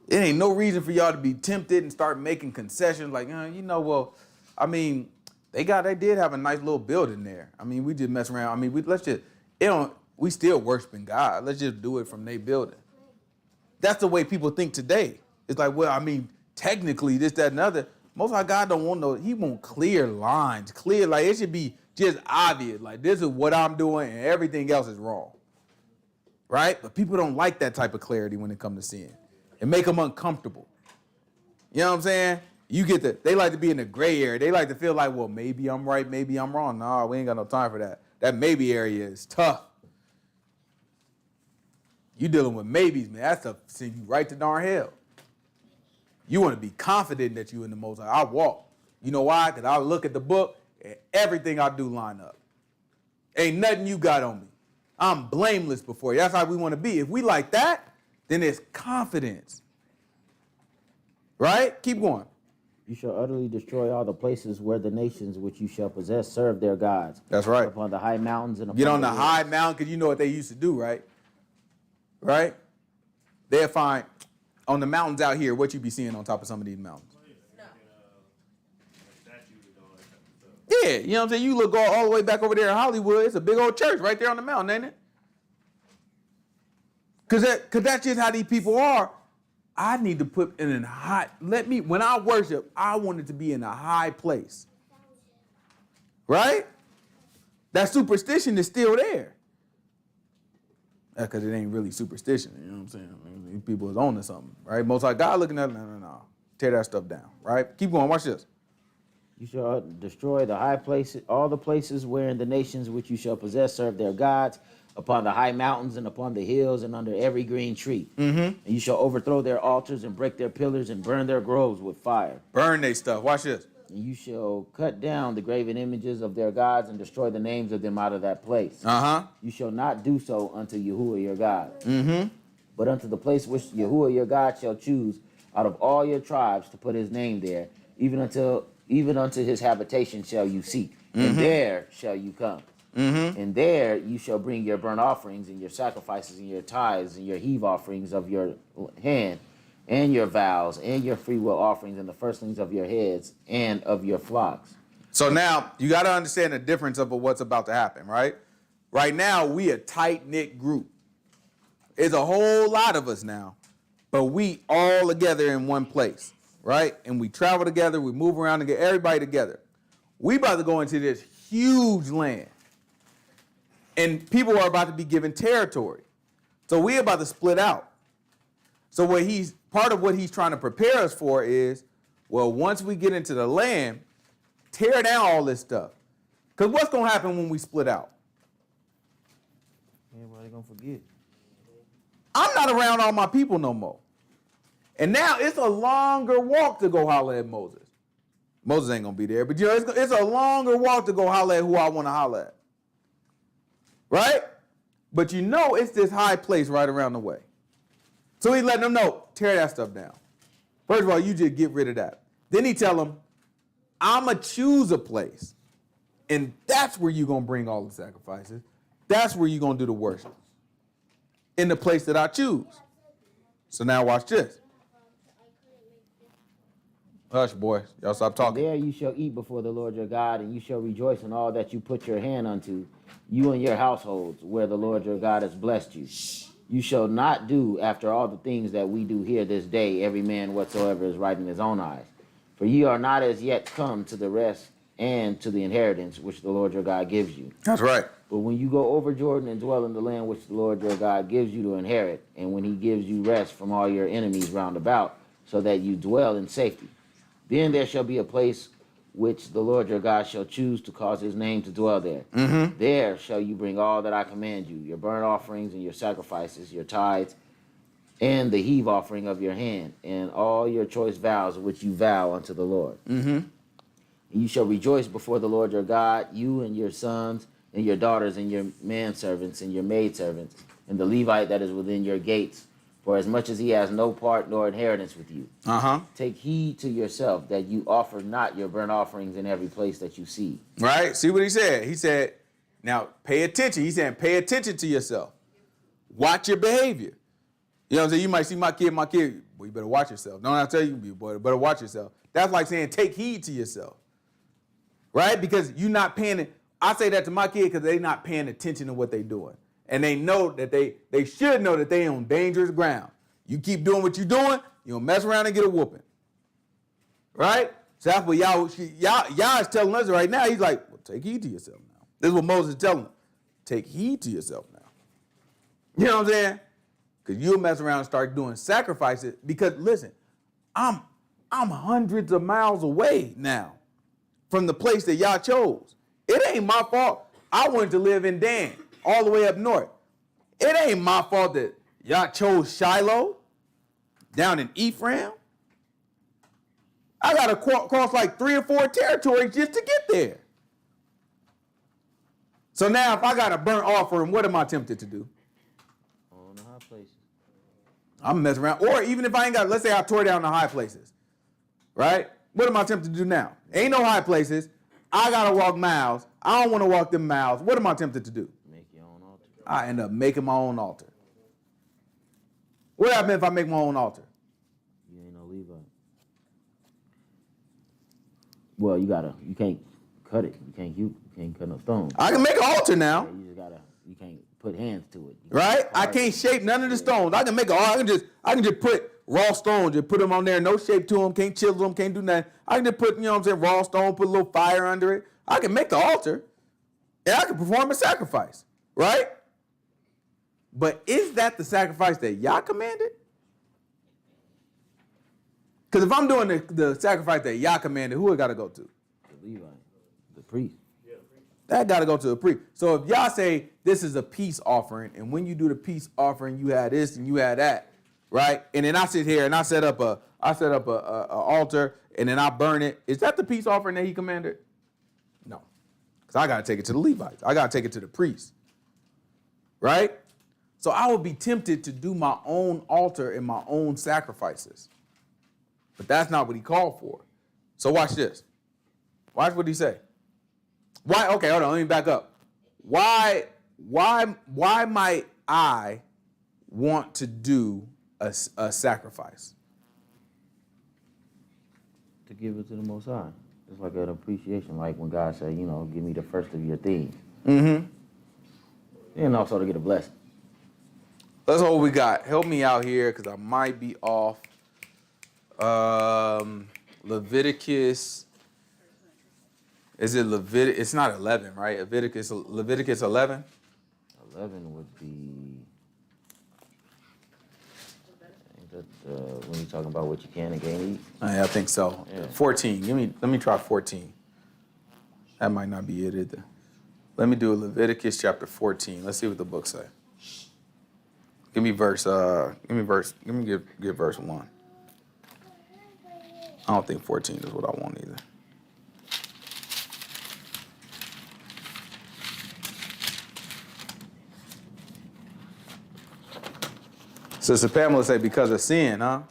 S1: It ain't no reason for y'all to be tempted and start making concessions like, they did have a nice little building there. I mean, we just mess around. I mean, we still worshiping God. Let's just do it from their building. That's the way people think today. It's like, technically this, that, and other. Most of our God don't want he want clear lines, like it should be just obvious. Like this is what I'm doing and everything else is wrong. Right? But people don't like that type of clarity when it comes to sin. It make them uncomfortable. You know what I'm saying? They like to be in the gray area. They like to feel like, well, maybe I'm right, maybe I'm wrong. No, we ain't got no time for that. That maybe area is tough. You dealing with maybes, man. That stuff send you right to darn hell. You want to be confident that you in the Most High. I walk. You know why? Because I look at the book and everything I do line up. Ain't nothing you got on me. I'm blameless before you. That's how we want to be. If we like that, then it's confidence. Right? Keep going.
S2: You shall utterly destroy all the places where the nations which you shall possess serve their gods.
S1: That's right.
S2: Upon the high mountains and upon
S1: Get on the
S2: hills.
S1: high mountain, because you know what they used to do, right? Right? They'll find on the mountains out here, what you be seeing on top of some of these mountains. Yeah, you know what I'm saying? You look all the way back over there in Hollywood, it's a big old church right there on the mountain, ain't it? Because that's just how these people are. I need to put in a high, when I worship, I want it to be in a high place. Right? That superstition is still there. Because it ain't really superstition, you know what I'm saying? I mean, these people is on to something, right? Most High God looking at it, no. Tear that stuff down, right? Keep going, watch this.
S2: You shall destroy the high places, all the places wherein the nations which you shall possess serve their gods, upon the high mountains and upon the hills and under every green tree. Mm-hmm. And you shall overthrow their altars and break their pillars and burn their groves with fire.
S1: Burn they stuff. Watch this.
S2: And you shall cut down the graven images of their gods and destroy the names of them out of that place.
S1: Uh-huh.
S2: You shall not do so unto Yahuwah your God.
S1: Mm-hmm.
S2: But unto the place which Yahuwah your God shall choose out of all your tribes to put his name there, even unto his habitation shall you seek, and there shall you come. Mm-hmm. And there you shall bring your burnt offerings and your sacrifices and your tithes and your heave offerings of your hand, and your vows and your freewill offerings and the firstlings of your heads and of your flocks.
S1: So now you got to understand the difference of what's about to happen, right? Right now we a tight-knit group. It's a whole lot of us now, but we all together in one place, right? And we travel together, we move around together, everybody together. We about to go into this huge land. And people are about to be given territory. So we about to split out. So part of what he's trying to prepare us for is, well, once we get into the land, tear down all this stuff. Because what's going to happen when we split out?
S2: Everybody gonna forget.
S1: I'm not around all my people no more. And now it's a longer walk to go holler at Moses. Moses ain't going to be there, but you know, it's a longer walk to go holler at who I want to holler at. Right? But you know it's this high place right around the way. So he's letting them know, tear that stuff down. First of all, you just get rid of that. Then he tell them, I'm going to choose a place. And that's where you're going to bring all the sacrifices. That's where you're going to do the worship. In the place that I choose. So now watch this. Hush, boys. Y'all stop talking.
S2: There you shall eat before the Lord your God, and you shall rejoice in all that you put your hand unto, you and your households, where the Lord your God has blessed you. You shall not do after all the things that we do here this day, every man whatsoever is right in his own eyes. For ye are not as yet come to the rest and to the inheritance which the Lord your God gives you.
S1: That's right.
S2: But when you go over Jordan and dwell in the land which the Lord your God gives you to inherit, and when he gives you rest from all your enemies round about, so that you dwell in safety, then there shall be a place which the Lord your God shall choose to cause his name to dwell there. Mm-hmm. There shall you bring all that I command you, your burnt offerings and your sacrifices, your tithes, and the heave offering of your hand, and all your choice vows which you vow unto the Lord. Mm-hmm. And you shall rejoice before the Lord your God, you and your sons, and your daughters, and your manservants, and your maidservants, and the Levite that is within your gates, for as much as he has no part nor inheritance with you. Uh-huh. Take heed to yourself that you offer not your burnt offerings in every place that you see.
S1: Right? See what he said? He said, now pay attention. He said, pay attention to yourself. Watch your behavior. You know what I'm saying? You might see my kid, well, you better watch yourself. Don't I tell you, boy, better watch yourself. That's like saying take heed to yourself. Right? Because you're not paying it. I say that to my kid because they're not paying attention to what they're doing. And they know that they should know that they on dangerous ground. You keep doing what you're doing, you'll mess around and get a whooping. Right? So that's what Yah is telling us right now. He's like, well, take heed to yourself now. This is what Moses is telling them. Take heed to yourself now. You know what I'm saying? Because you'll mess around and start doing sacrifices. Because listen, I'm hundreds of miles away now from the place that Yah chose. It ain't my fault. I wanted to live in Dan, all the way up north. It ain't my fault that y'all chose Shiloh down in Ephraim. I got to cross like 3 or 4 territories just to get there. So now if I got a burnt offering, what am I tempted to do?
S2: On the high places.
S1: I'm messing around. Or even if I ain't got, let's say I tore down the high places, right? What am I tempted to do now? Ain't no high places. I got to walk miles. I don't want to walk them miles. What am I tempted to do?
S2: Make your own altar.
S1: I end up making my own altar. What happens if I make my own altar?
S2: You ain't no Levite. Well, you can't cut it. You can't cut no stones.
S1: I can make an altar now.
S2: Yeah, you can't put hands to it.
S1: Right? I can't shape none of the stones. I can make I can just put raw stones, just put them on there, no shape to them, can't chisel them, can't do nothing. I can just put, what I'm saying, raw stone, put a little fire under it. I can make the altar, and I can perform a sacrifice, right? But is that the sacrifice that Yah commanded? Because if I'm doing the sacrifice that Yah commanded, who it got to go to?
S2: The Levite, the priest.
S1: That got to go to the priest. So if y'all say this is a peace offering, and when you do the peace offering, you had this and you had that, right? And then I sit here and I set up a altar and then I burn it. Is that the peace offering that he commanded? No, because I got to take it to the Levites. I got to take it to the priest, right? So I would be tempted to do my own altar and my own sacrifices, but that's not what he called for. So watch this. Watch what he say. Why? Okay, hold on. Let me back up. Why might I want to do a sacrifice?
S2: To give it to the Most High. It's like an appreciation, like when God said, give me the first of your things. Mm-hmm. And also to get a blessing.
S1: That's all we got. Help me out here because I might be off. Leviticus. Is it Leviticus? It's not 11, right? Leviticus 11?
S2: 11 would be... when you're talking about what you can and can't eat.
S1: Yeah, I think so. Yeah. 14. Let me try 14. That might not be it either. Let me do Leviticus chapter 14. Let's see what the book say. Give me verse 1. I don't think 14 is what I want either. Sister Pamela said because of sin, huh?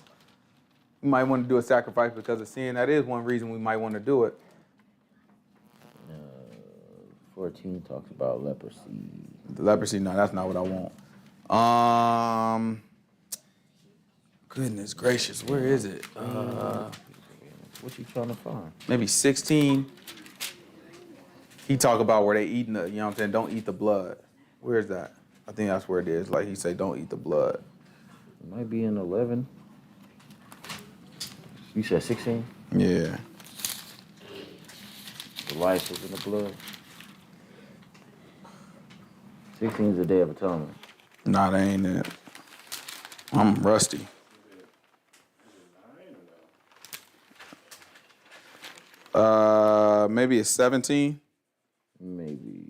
S1: You might want to do a sacrifice because of sin. That is one reason we might want to do it.
S2: 14 talks about leprosy.
S1: The leprosy, no, that's not what I want. Goodness gracious, where is it?
S2: What you trying to find?
S1: Maybe 16. He talk about where they eating the, don't eat the blood. Where is that? I think that's where it is. Like he say, don't eat the blood.
S2: It might be in 11. You said 16?
S1: Yeah.
S2: The life is in the blood. 16 is the Day of Atonement.
S1: Nah, that ain't it. I'm rusty. Maybe it's 17.
S2: Maybe.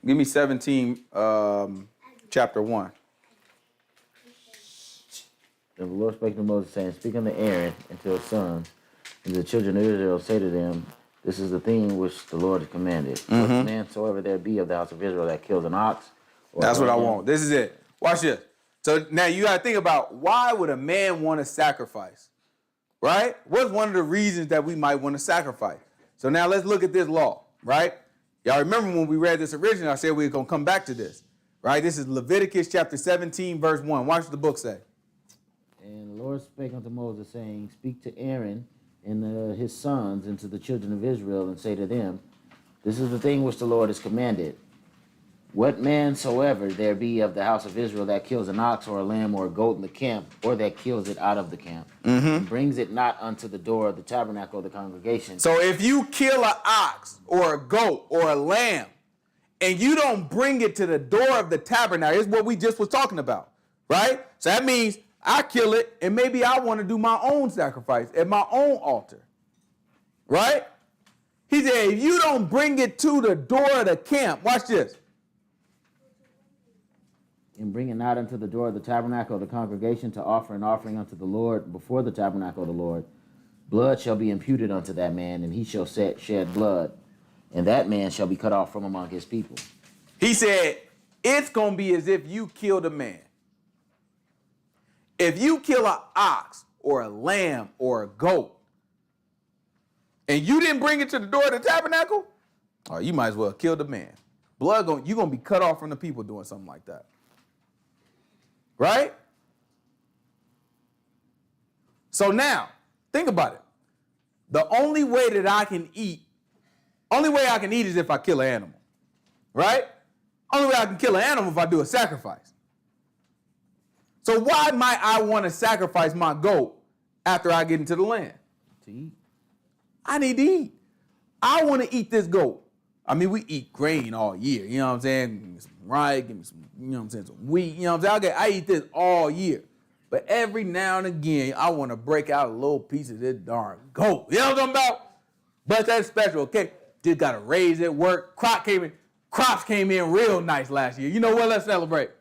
S1: Give me 17, chapter 1.
S2: And the Lord spake to Moses, saying, Speak unto Aaron and to his sons, and the children of Israel say to them, This is the thing which the Lord has commanded.
S1: Mm-hmm.
S2: What man soever there be of the house of Israel that kills an ox.
S1: That's what I want. This is it. Watch this. So now you got to think about why would a man want to sacrifice? Right? What's one of the reasons that we might want to sacrifice? So now let's look at this law, right? Y'all remember when we read this originally, I said we were going to come back to this, right? This is Leviticus chapter 17, verse 1. Watch what the book say.
S2: And the Lord spake unto Moses, saying, Speak to Aaron and his sons and to the children of Israel, and say to them, This is the thing which the Lord has commanded. What man soever there be of the house of Israel that kills an ox or a lamb or a goat in the camp, or that kills it out of the camp, and brings it not unto the door of the tabernacle of the congregation.
S1: So if you kill an ox or a goat or a lamb, and you don't bring it to the door of the tabernacle, here's what we just was talking about, right? So that means I kill it, and maybe I want to do my own sacrifice at my own altar, right? He said, if you don't bring it to the door of the camp, watch this.
S2: And bring it not unto the door of the tabernacle of the congregation to offer an offering unto the Lord before the tabernacle of the Lord. blood shall be imputed unto that man, and he shall shed blood, and that man shall be cut off from among his people.
S1: He said, it's going to be as if you killed a man. If you kill an ox or a lamb or a goat, and you didn't bring it to the door of the tabernacle, oh, you might as well kill the man. You're going to be cut off from the people doing something like that. Right? So now, think about it. The only way that I can eat is if I kill an animal. Right? Only way I can kill an animal if I do a sacrifice. So why might I want to sacrifice my goat after I get into the land?
S2: To eat.
S1: I need to eat. I want to eat this goat. I mean, we eat grain all year. You know what I'm saying? Give me some rice, give me some, you know what I'm saying, some wheat. You know what I'm saying? I eat this all year. But every now and again, I want to break out a little piece of this darn goat. You know what I'm talking about? But that's special, okay? Just got to raise it, work. Crops came in real nice last year. You know what? Let's celebrate.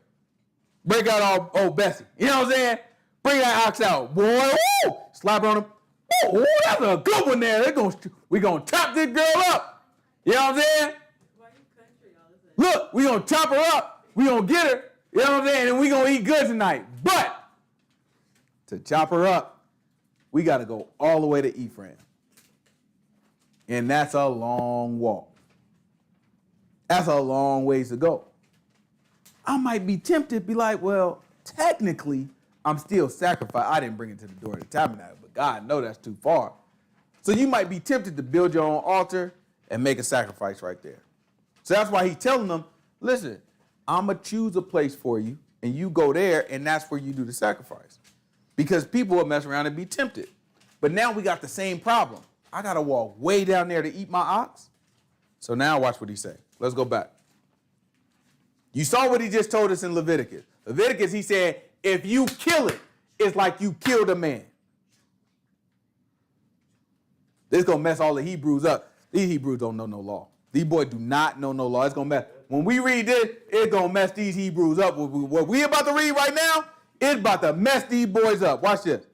S1: Break out old Bessie. You know what I'm saying? Bring that ox out. Boy, woo! Slap on him. Ooh, that's a good one there. We're going to chop this girl up. You know what I'm saying? Look, we're going to chop her up. We're going to get her. You know what I'm saying? And we're going to eat good tonight. But to chop her up, we got to go all the way to Ephraim. And that's a long walk. That's a long ways to go. I might be tempted to be like, well, technically, I'm still sacrificed. I didn't bring it to the door of the tabernacle, but God knows that's too far. So you might be tempted to build your own altar and make a sacrifice right there. So that's why he's telling them, listen, I'm going to choose a place for you, and you go there, and that's where you do the sacrifice. Because people will mess around and be tempted. But now we got the same problem. I got to walk way down there to eat my ox. So now watch what he say. Let's go back. You saw what he just told us in Leviticus. Leviticus, he said, if you kill it, it's like you killed a man. This is going to mess all the Hebrews up. These Hebrews don't know no law. These boys do not know no law. It's going to mess. When we read this, it's going to mess these Hebrews up. What we about to read right now, it's about to mess these boys up. Watch this.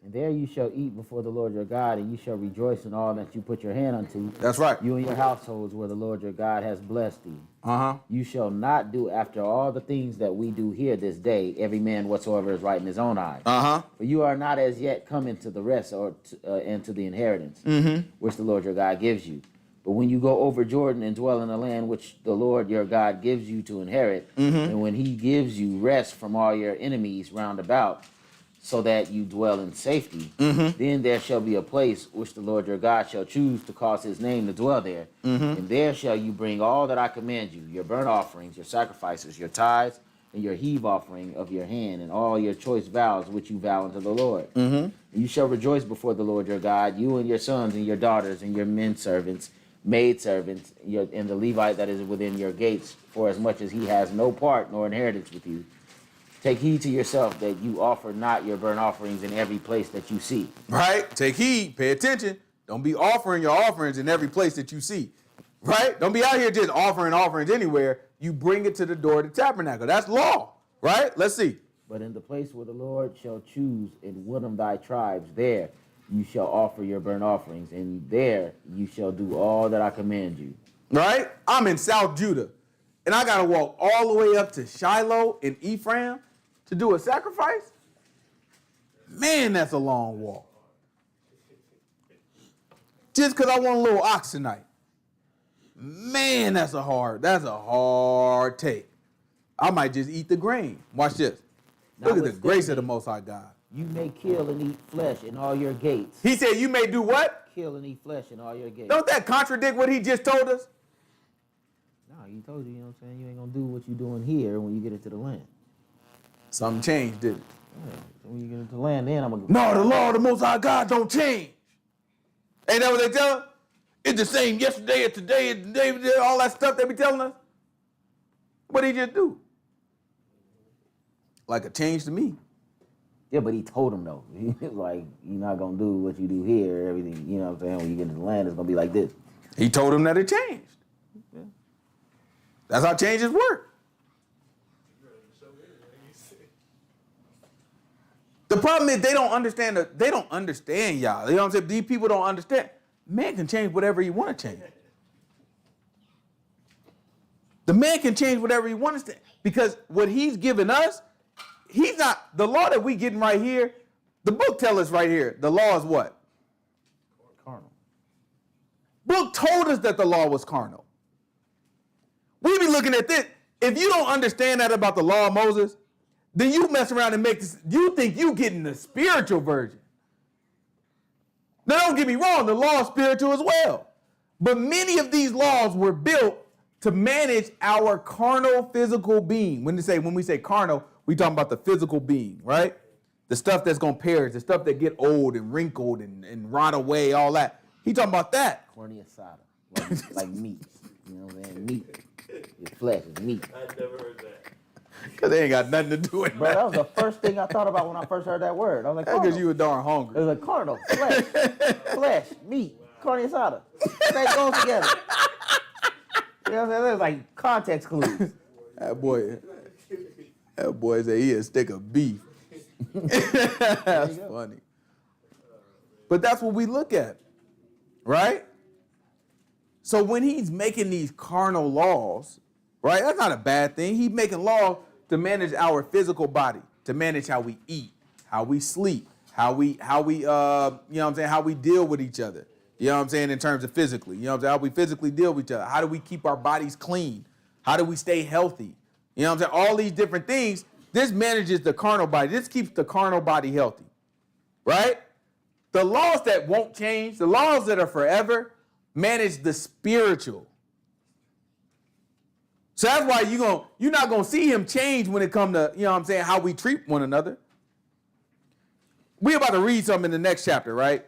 S2: And there you shall eat before the Lord your God, and you shall rejoice in all that you put your hand unto.
S1: That's right.
S2: You and your households where the Lord your God has blessed thee.
S1: Uh-huh.
S2: You shall not do after all the things that we do here this day, every man whatsoever is right in his own eyes.
S1: Uh-huh.
S2: For you are not as yet come into the rest and to the inheritance, which the Lord your God gives you. But when you go over Jordan and dwell in the land which the Lord your God gives you to inherit, and when he gives you rest from all your enemies round about, so that you dwell in safety, then there shall be a place which the Lord your God shall choose to cause his name to dwell there. And there shall you bring all that I command you, your burnt offerings, your sacrifices, your tithes, and your heave offering of your hand, and all your choice vows which you vow unto the Lord. And you shall rejoice before the Lord your God, you and your sons and your daughters and your men servants, maid servants, and the Levite that is within your gates, for as much as he has no part nor inheritance with you. Take heed to yourself that you offer not your burnt offerings in every place that you see.
S1: Right? Take heed. Pay attention. Don't be offering your offerings in every place that you see. Right? Don't be out here just offering offerings anywhere. You bring it to the door of the tabernacle. That's law. Right? Let's see.
S2: But in the place where the Lord shall choose in one of thy tribes, there you shall offer your burnt offerings, and there you shall do all that I command you.
S1: Right? I'm in South Judah, and I got to walk all the way up to Shiloh in Ephraim to do a sacrifice? Man, that's a long walk. Just because I want a little ox tonight. Man, that's a hard take. I might just eat the grain. Watch this. Look at the grace of the Most High God.
S2: You may kill and eat flesh in all your gates.
S1: He said you may do what?
S2: Kill and eat flesh in all your gates.
S1: Don't that contradict what he just told us?
S2: No, he told you, you know what I'm saying? You ain't going to do what you're doing here when you get into the land.
S1: Something changed, didn't it?
S2: Yeah, so when you get into the land, then I'm going to...
S1: No, the law of the Most High God don't change. Ain't that what they tell us? It's the same yesterday and today and today, all that stuff they be telling us. What did he just do? Like a change to me.
S2: Yeah, but he told him, though. He was like, you're not going to do what you do here, everything, you know what I'm saying? When you get into the land, it's going to be like this.
S1: He told him that it changed.
S2: Yeah.
S1: That's how changes work. The problem is they don't understand. They don't understand y'all. You know what I'm saying? These people don't understand. Man can change whatever he want to change. The man can change whatever he wants to, because what he's given us, he's not, the law that we getting right here, the book tell us right here, the law is what?
S2: Carnal.
S1: Book told us that the law was carnal. We be looking at this. If you don't understand that about the law of Moses, then you mess around and make this, you think you getting the spiritual version. Now don't get me wrong, the law is spiritual as well. But many of these laws were built to manage our carnal physical being. When we say carnal, we talking about the physical being, right? The stuff that's gonna perish, the stuff that get old and wrinkled and rot away, all that. He talking about that.
S2: Corny asada, like meat. You know what I'm saying? Meat. Your flesh is meat.
S3: I never heard that.
S1: Because they ain't got nothing to do with
S2: Bro,
S1: that.
S2: that was the first thing I thought about when I first heard that word. I was like,
S1: That's because you were darn
S2: It
S1: hungry.
S2: was like carnal, flesh, meat, carne asada. That goes together. You know what I'm saying? There's like context clues.
S1: That boy said he a stick of beef. That's funny. But that's what we look at, right? So when he's making these carnal laws, right, that's not a bad thing. He's making laws to manage our physical body, to manage how we eat, how we sleep, how we you know what I'm saying, how we deal with each other. You know what I'm saying, in terms of physically. You know what I'm saying, how we physically deal with each other. How do we keep our bodies clean? How do we stay healthy? You know what I'm saying? All these different things, this manages the carnal body. This keeps the carnal body healthy, right? The laws that won't change, the laws that are forever, manage the spiritual. So that's why you're not going to see him change when it comes to, you know what I'm saying, how we treat one another. We're about to read something in the next chapter, right?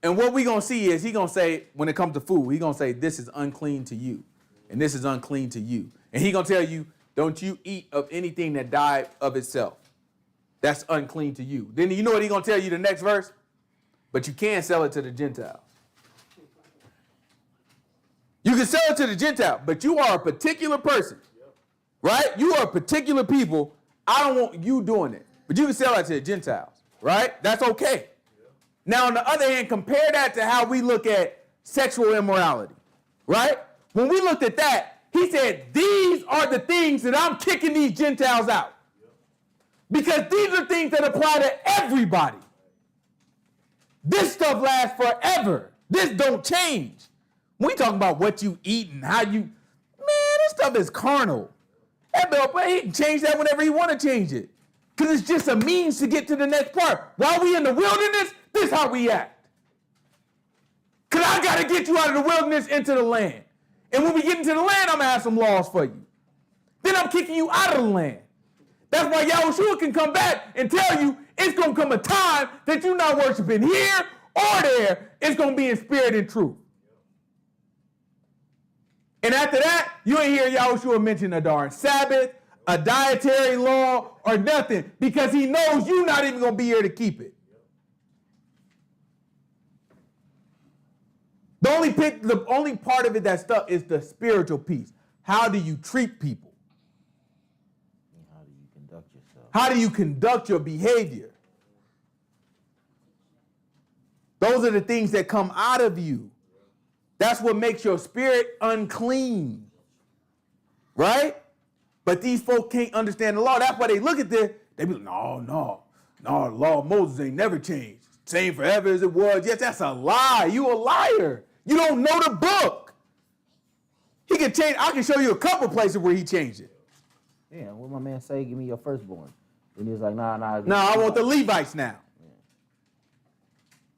S1: And what we're going to see is he's going to say, when it comes to food, he's going to say, this is unclean to you, and this is unclean to you. And he's going to tell you, don't you eat of anything that died of itself. That's unclean to you. Then you know what he's going to tell you the next verse? But you can't sell it to the Gentiles. You can sell it to the Gentile, but you are a particular person, right? You are a particular people. I don't want you doing it, but you can sell it to the Gentiles, right? That's okay. Now, on the other hand, compare that to how we look at sexual immorality, right? When we looked at that, he said, these are the things that I'm kicking these Gentiles out. Because these are things that apply to everybody. This stuff lasts forever. This don't change. When we talking about what you eat and how you, man, this stuff is carnal. That bill, he can change that whenever he want to change it. Because it's just a means to get to the next part. While we in the wilderness, this is how we act. Because I got to get you out of the wilderness into the land. And when we get into the land, I'm going to have some laws for you. Then I'm kicking you out of the land. That's why YAHUAH can come back and tell you it's going to come a time that you're not worshiping here or there. It's going to be in spirit and truth. And after that, you ain't hear YAHUAH mention a darn Sabbath, a dietary law, or nothing, because he knows you're not even going to be here to keep it. The only part of it that's stuck is the spiritual piece. How do you treat people?
S2: How do you conduct yourself?
S1: How do you conduct your behavior? Those are the things that come out of you. That's what makes your spirit unclean. Right? But these folks can't understand the law. That's why they look at this. They be like, no, the law of Moses ain't never changed. Same forever as it was. Yes, that's a lie. You a liar. You don't know the book. He can change. I can show you a couple places where he changed it.
S2: Yeah, what my man say? Give me your firstborn. And he was like, nah.
S1: No, I want the Levites now. Yeah.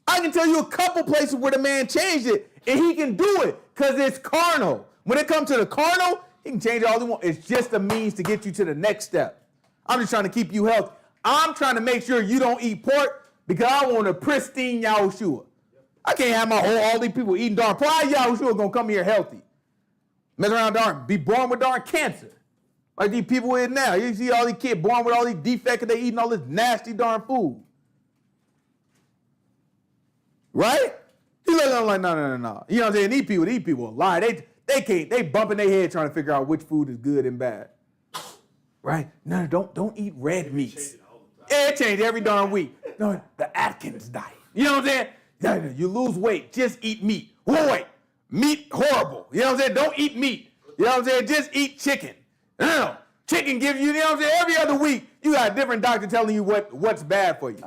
S1: I can tell you a couple places where the man changed it, and he can do it because it's carnal. When it comes to the carnal, he can change it all he wants. It's just a means to get you to the next step. I'm just trying to keep you healthy. I'm trying to make sure you don't eat pork because I want a pristine YAHUAH. I can't have all these people eating darn pork. YAHUAH gonna come here healthy. Mess around darn, be born with darn cancer. Like these people in now. You see all these kids born with all these defects and they eating all this nasty darn food. Right? He looking at them like, no. You know what I'm saying? These people lie. They can't, they bumping their head trying to figure out which food is good and bad. Right? No, don't eat red meats. Yeah, it changes every darn week. no, the Atkins diet. You know what I'm saying? You lose weight, just eat meat. Wait, meat horrible. You know what I'm saying? Don't eat meat. You know what I'm saying? Just eat chicken. No, chicken gives you, you know what I'm saying? Every other week, you got a different doctor telling you what's bad for you.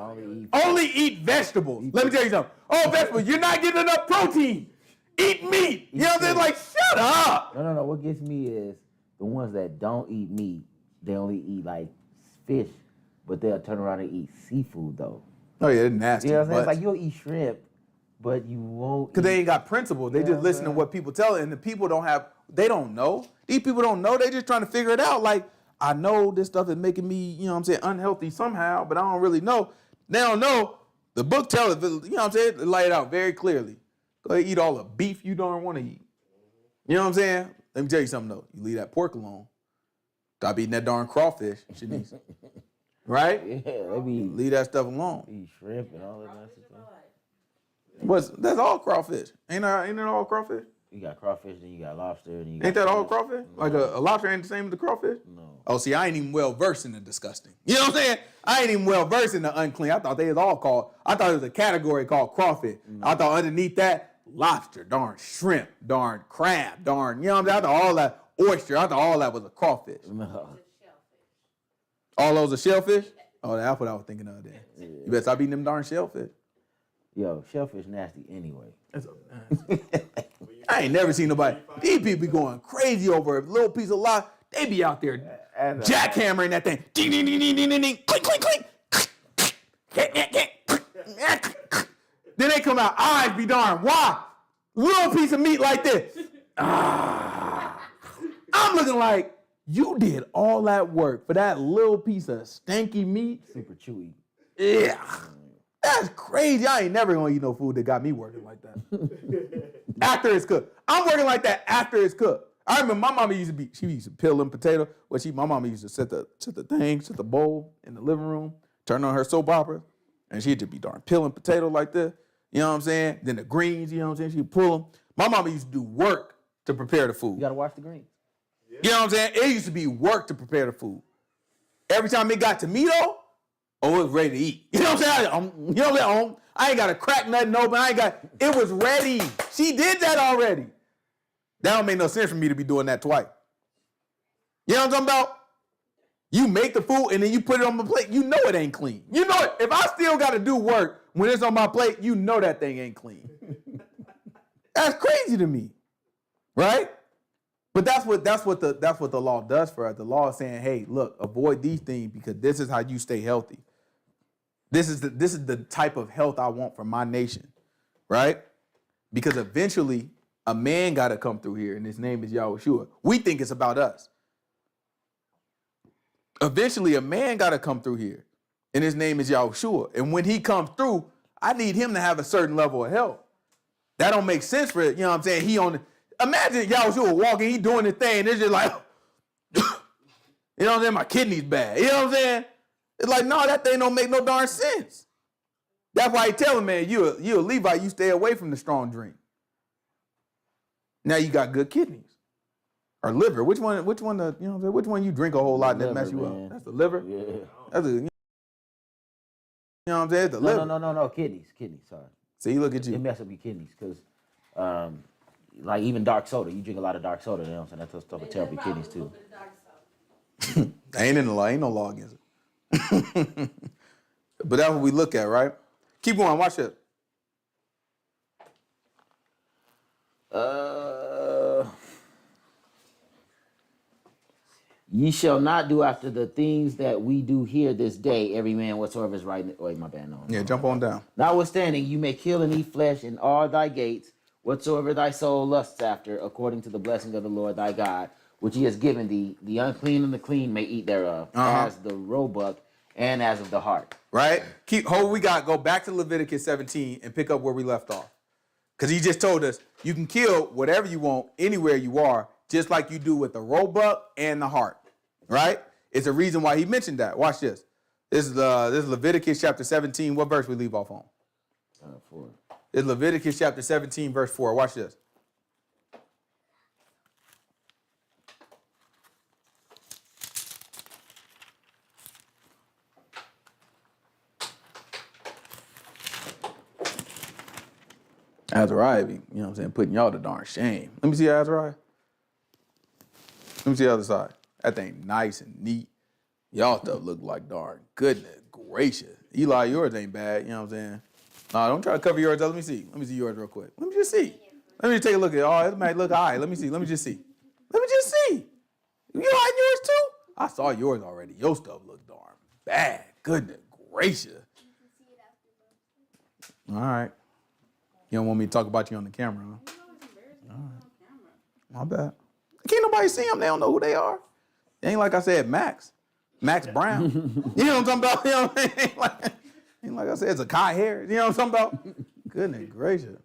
S1: Only eat vegetables. Let me tell you something. Oh, vegetables, you're not getting enough protein. Eat meat. You know what I'm saying? Like, shut up.
S2: No. What gets me is the ones that don't eat meat, they only eat like fish, but they'll turn around and eat seafood though.
S1: Oh, yeah, it's nasty.
S2: You know what I'm saying? It's like you'll eat shrimp, but you won't.
S1: Because they ain't got principles. They just listen to what people tell them, and the people they don't know. These people don't know. They just trying to figure it out. Like, I know this stuff is making me, you know what I'm saying, unhealthy somehow, but I don't really know. They don't know. The book tells it, you know what I'm saying? They lay it out very clearly. Go ahead, eat all the beef you don't want to eat. You know what I'm saying? Let me tell you something, though. You leave that pork alone. Stop eating that darn crawfish, Shanice. Right?
S2: Yeah, they be
S1: Leave that stuff alone.
S2: eat shrimp and all that nasty stuff.
S1: That's all crawfish. Ain't it all crawfish?
S2: You got crawfish, then you got lobster, and you got
S1: Ain't that all
S2: fish.
S1: crawfish? Like a lobster ain't the same as the crawfish?
S2: No.
S1: Oh, see, I ain't even well versed in the disgusting. You know what I'm saying? I ain't even well versed in the unclean. I thought they was all called. I thought it was a category called crawfish. I thought underneath that, lobster, darn shrimp, darn crab, darn. You know what I'm saying? I thought all that oyster. I thought all that was a crawfish.
S2: No.
S1: All those are shellfish. Oh, that's what I was thinking of then. You better stop eating them darn shellfish.
S2: Yo, shellfish nasty anyway.
S1: That's so nasty. I ain't never seen nobody. These people be going crazy over a little piece of lobster. They be out there jackhammering that thing. Ding, ding, ding, ding, ding, ding, ding. Clink, clink, clink. Then they come out, eyes be darn. Why? Little piece of meat like this. I'm looking like, you did all that work for that little piece of stanky meat?
S2: Super chewy.
S1: Yeah. That's crazy. I ain't never gonna eat no food that got me working like that. After it's cooked. I'm working like that after it's cooked. I remember my mama used to peel them potatoes. My mama used to set the bowl in the living room, turn on her soap opera, and she'd just be darn peeling potatoes like this. You know what I'm saying? Then the greens, you know what I'm saying? She'd pull them. My mama used to do work to prepare the food.
S2: You gotta wash the greens.
S1: You know what I'm saying? It used to be work to prepare the food. Every time it got to me though, it was ready to eat. You know what I'm saying? You know what I'm saying? I ain't got to crack nothing open. It was ready. She did that already. That don't make no sense for me to be doing that twice. You know what I'm talking about? You make the food and then you put it on my plate. You know it ain't clean. You know it. If I still got to do work when it's on my plate, you know that thing ain't clean. That's crazy to me, right? But that's what the law does for us. The law is saying, hey, look, avoid these things because this is how you stay healthy. This is the type of health I want for my nation, right? Because eventually a man got to come through here, and his name is YAHUAH. We think it's about us. Eventually a man got to come through here, and his name is YAHUAH. And when he comes through, I need him to have a certain level of health. That don't make sense for it. You know what I'm saying? Imagine YAHUAH walking, he doing his thing, and it's just like, you know what I'm saying? My kidney's bad. You know what I'm saying? It's like, no, that thing don't make no darn sense. That's why he tell him, man, you a Levite, you stay away from the strong drink. Now you got good kidneys. Or liver. Which one, you know what I'm saying? Which one you drink a whole lot and that mess you
S2: man.
S1: up? That's the liver?
S2: Yeah.
S1: That's you know what I'm saying? The liver.
S2: No. Kidneys. Sorry.
S1: See, look at
S2: It
S1: you.
S2: mess up your kidneys because, like even dark soda, you drink a lot of dark soda. You know what I'm saying? That stuff will tear up your kidneys too.
S1: Ain't in the law. Ain't no law against it. But that's what we look at, right? Keep going. Watch it.
S2: Ye shall not do after the things that we do here this day, every man whatsoever is right. Wait, my bad. No.
S1: Yeah, jump on down.
S2: Notwithstanding, you may kill and eat flesh in all thy gates, whatsoever thy soul lusts after, according to the blessing of the Lord thy God, which he has given thee. The unclean and the clean may eat thereof, as the roebuck and as of the hart.
S1: Right? Go back to Leviticus 17 and pick up where we left off. Because he just told us you can kill whatever you want anywhere you are, just like you do with the roebuck and the hart. Right? It's a reason why he mentioned that. Watch this. This is Leviticus chapter 17. What verse we leave off on?
S2: 4.
S1: It's Leviticus chapter 17, verse 4. Watch this. Azariah be, you know what I'm saying, putting y'all to darn shame. Let me see Azariah. Let me see the other side. That thing nice and neat. Y'all stuff look like darn goodness gracious. Eli, yours ain't bad, you know what I'm saying? Nah, don't try to cover yours. Let me see. Let me see yours real quick. Let me just see. Let me just take a look at it. Oh, it might look all right. Let me see. Let me just see. Let me just see. You like yours too? I saw yours already. Your stuff look darn bad. Goodness gracious. All right. You don't want me to talk about you on the camera, huh? All right. My bad. Can't nobody see them. They don't know who they are. It ain't like I said Max Brown. You know what I'm talking about? You know what I mean? Ain't like I said Zakai Harris. You know what I'm talking about? Goodness gracious.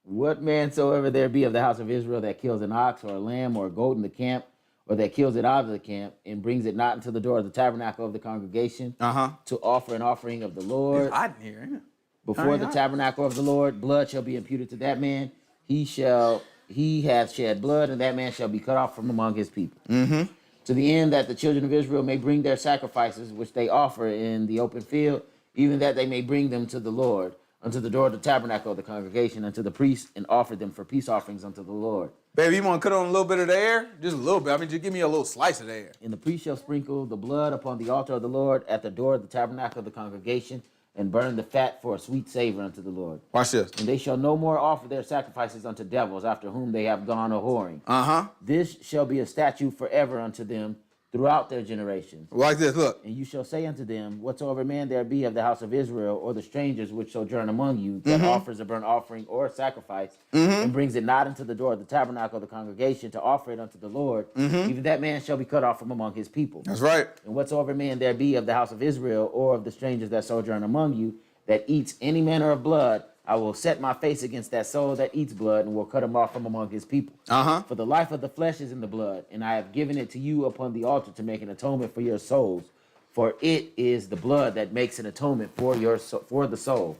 S2: What man soever there be of the house of Israel that kills an ox or a lamb or a goat in the camp, or that kills it out of the camp, and brings it not into the door of the tabernacle of the congregation to offer an offering of the Lord.
S1: It's hot in here, ain't it?
S2: Before the tabernacle of the Lord, blood shall be imputed to that man. He hath shed blood, and that man shall be cut off from among his people.
S1: Mm-hmm.
S2: To the end that the children of Israel may bring their sacrifices, which they offer in the open field, even that they may bring them to the Lord, unto the door of the tabernacle of the congregation, unto the priest, and offer them for peace offerings unto the Lord.
S1: Baby, you want to cut on a little bit of the air? Just a little bit. I mean, just give me a little slice of the air.
S2: And the priest shall sprinkle the blood upon the altar of the Lord at the door of the tabernacle of the congregation, and burn the fat for a sweet savor unto the Lord.
S1: Watch this.
S2: And they shall no more offer their sacrifices unto devils, after whom they have gone a whoring. This shall be a statute forever unto them throughout their generations.
S1: Like this, look.
S2: And you shall say unto them, whatsoever man there be of the house of Israel, or the strangers which sojourn among you, that offers a burnt offering or a sacrifice, and brings it not into the door of the tabernacle of the congregation to offer it unto the Lord, even that man shall be cut off from among his people.
S1: That's right.
S2: And whatsoever man there be of the house of Israel, or of the strangers that sojourn among you, that eats any manner of blood, I will set my face against that soul that eats blood, and will cut him off from among his people. For the life of the flesh is in the blood, and I have given it to you upon the altar to make an atonement for your souls. For it is the blood that makes an atonement for the soul.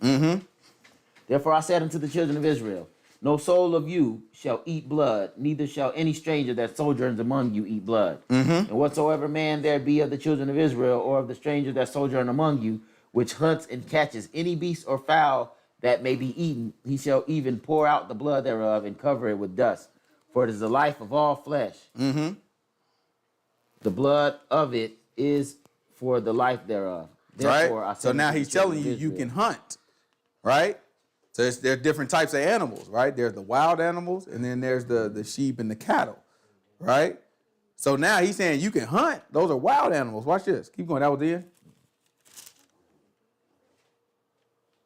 S2: Therefore I said unto the children of Israel, no soul of you shall eat blood, neither shall any stranger that sojourns among you eat blood. And whatsoever man there be of the children of Israel, or of the stranger that sojourn among you, which hunts and catches any beast or fowl that may be eaten, he shall even pour out the blood thereof and cover it with dust. For it is the life of all flesh. The blood of it is for the life thereof. Therefore,
S1: Right?
S2: I said
S1: So now
S2: unto the
S1: he's
S2: children
S1: telling
S2: of
S1: you
S2: Israel,
S1: can hunt, right? So there are different types of animals, right? There's the wild animals, and then there's the sheep and the cattle, right? So now he's saying you can hunt. Those are wild animals. Watch this. Keep going. That was the end.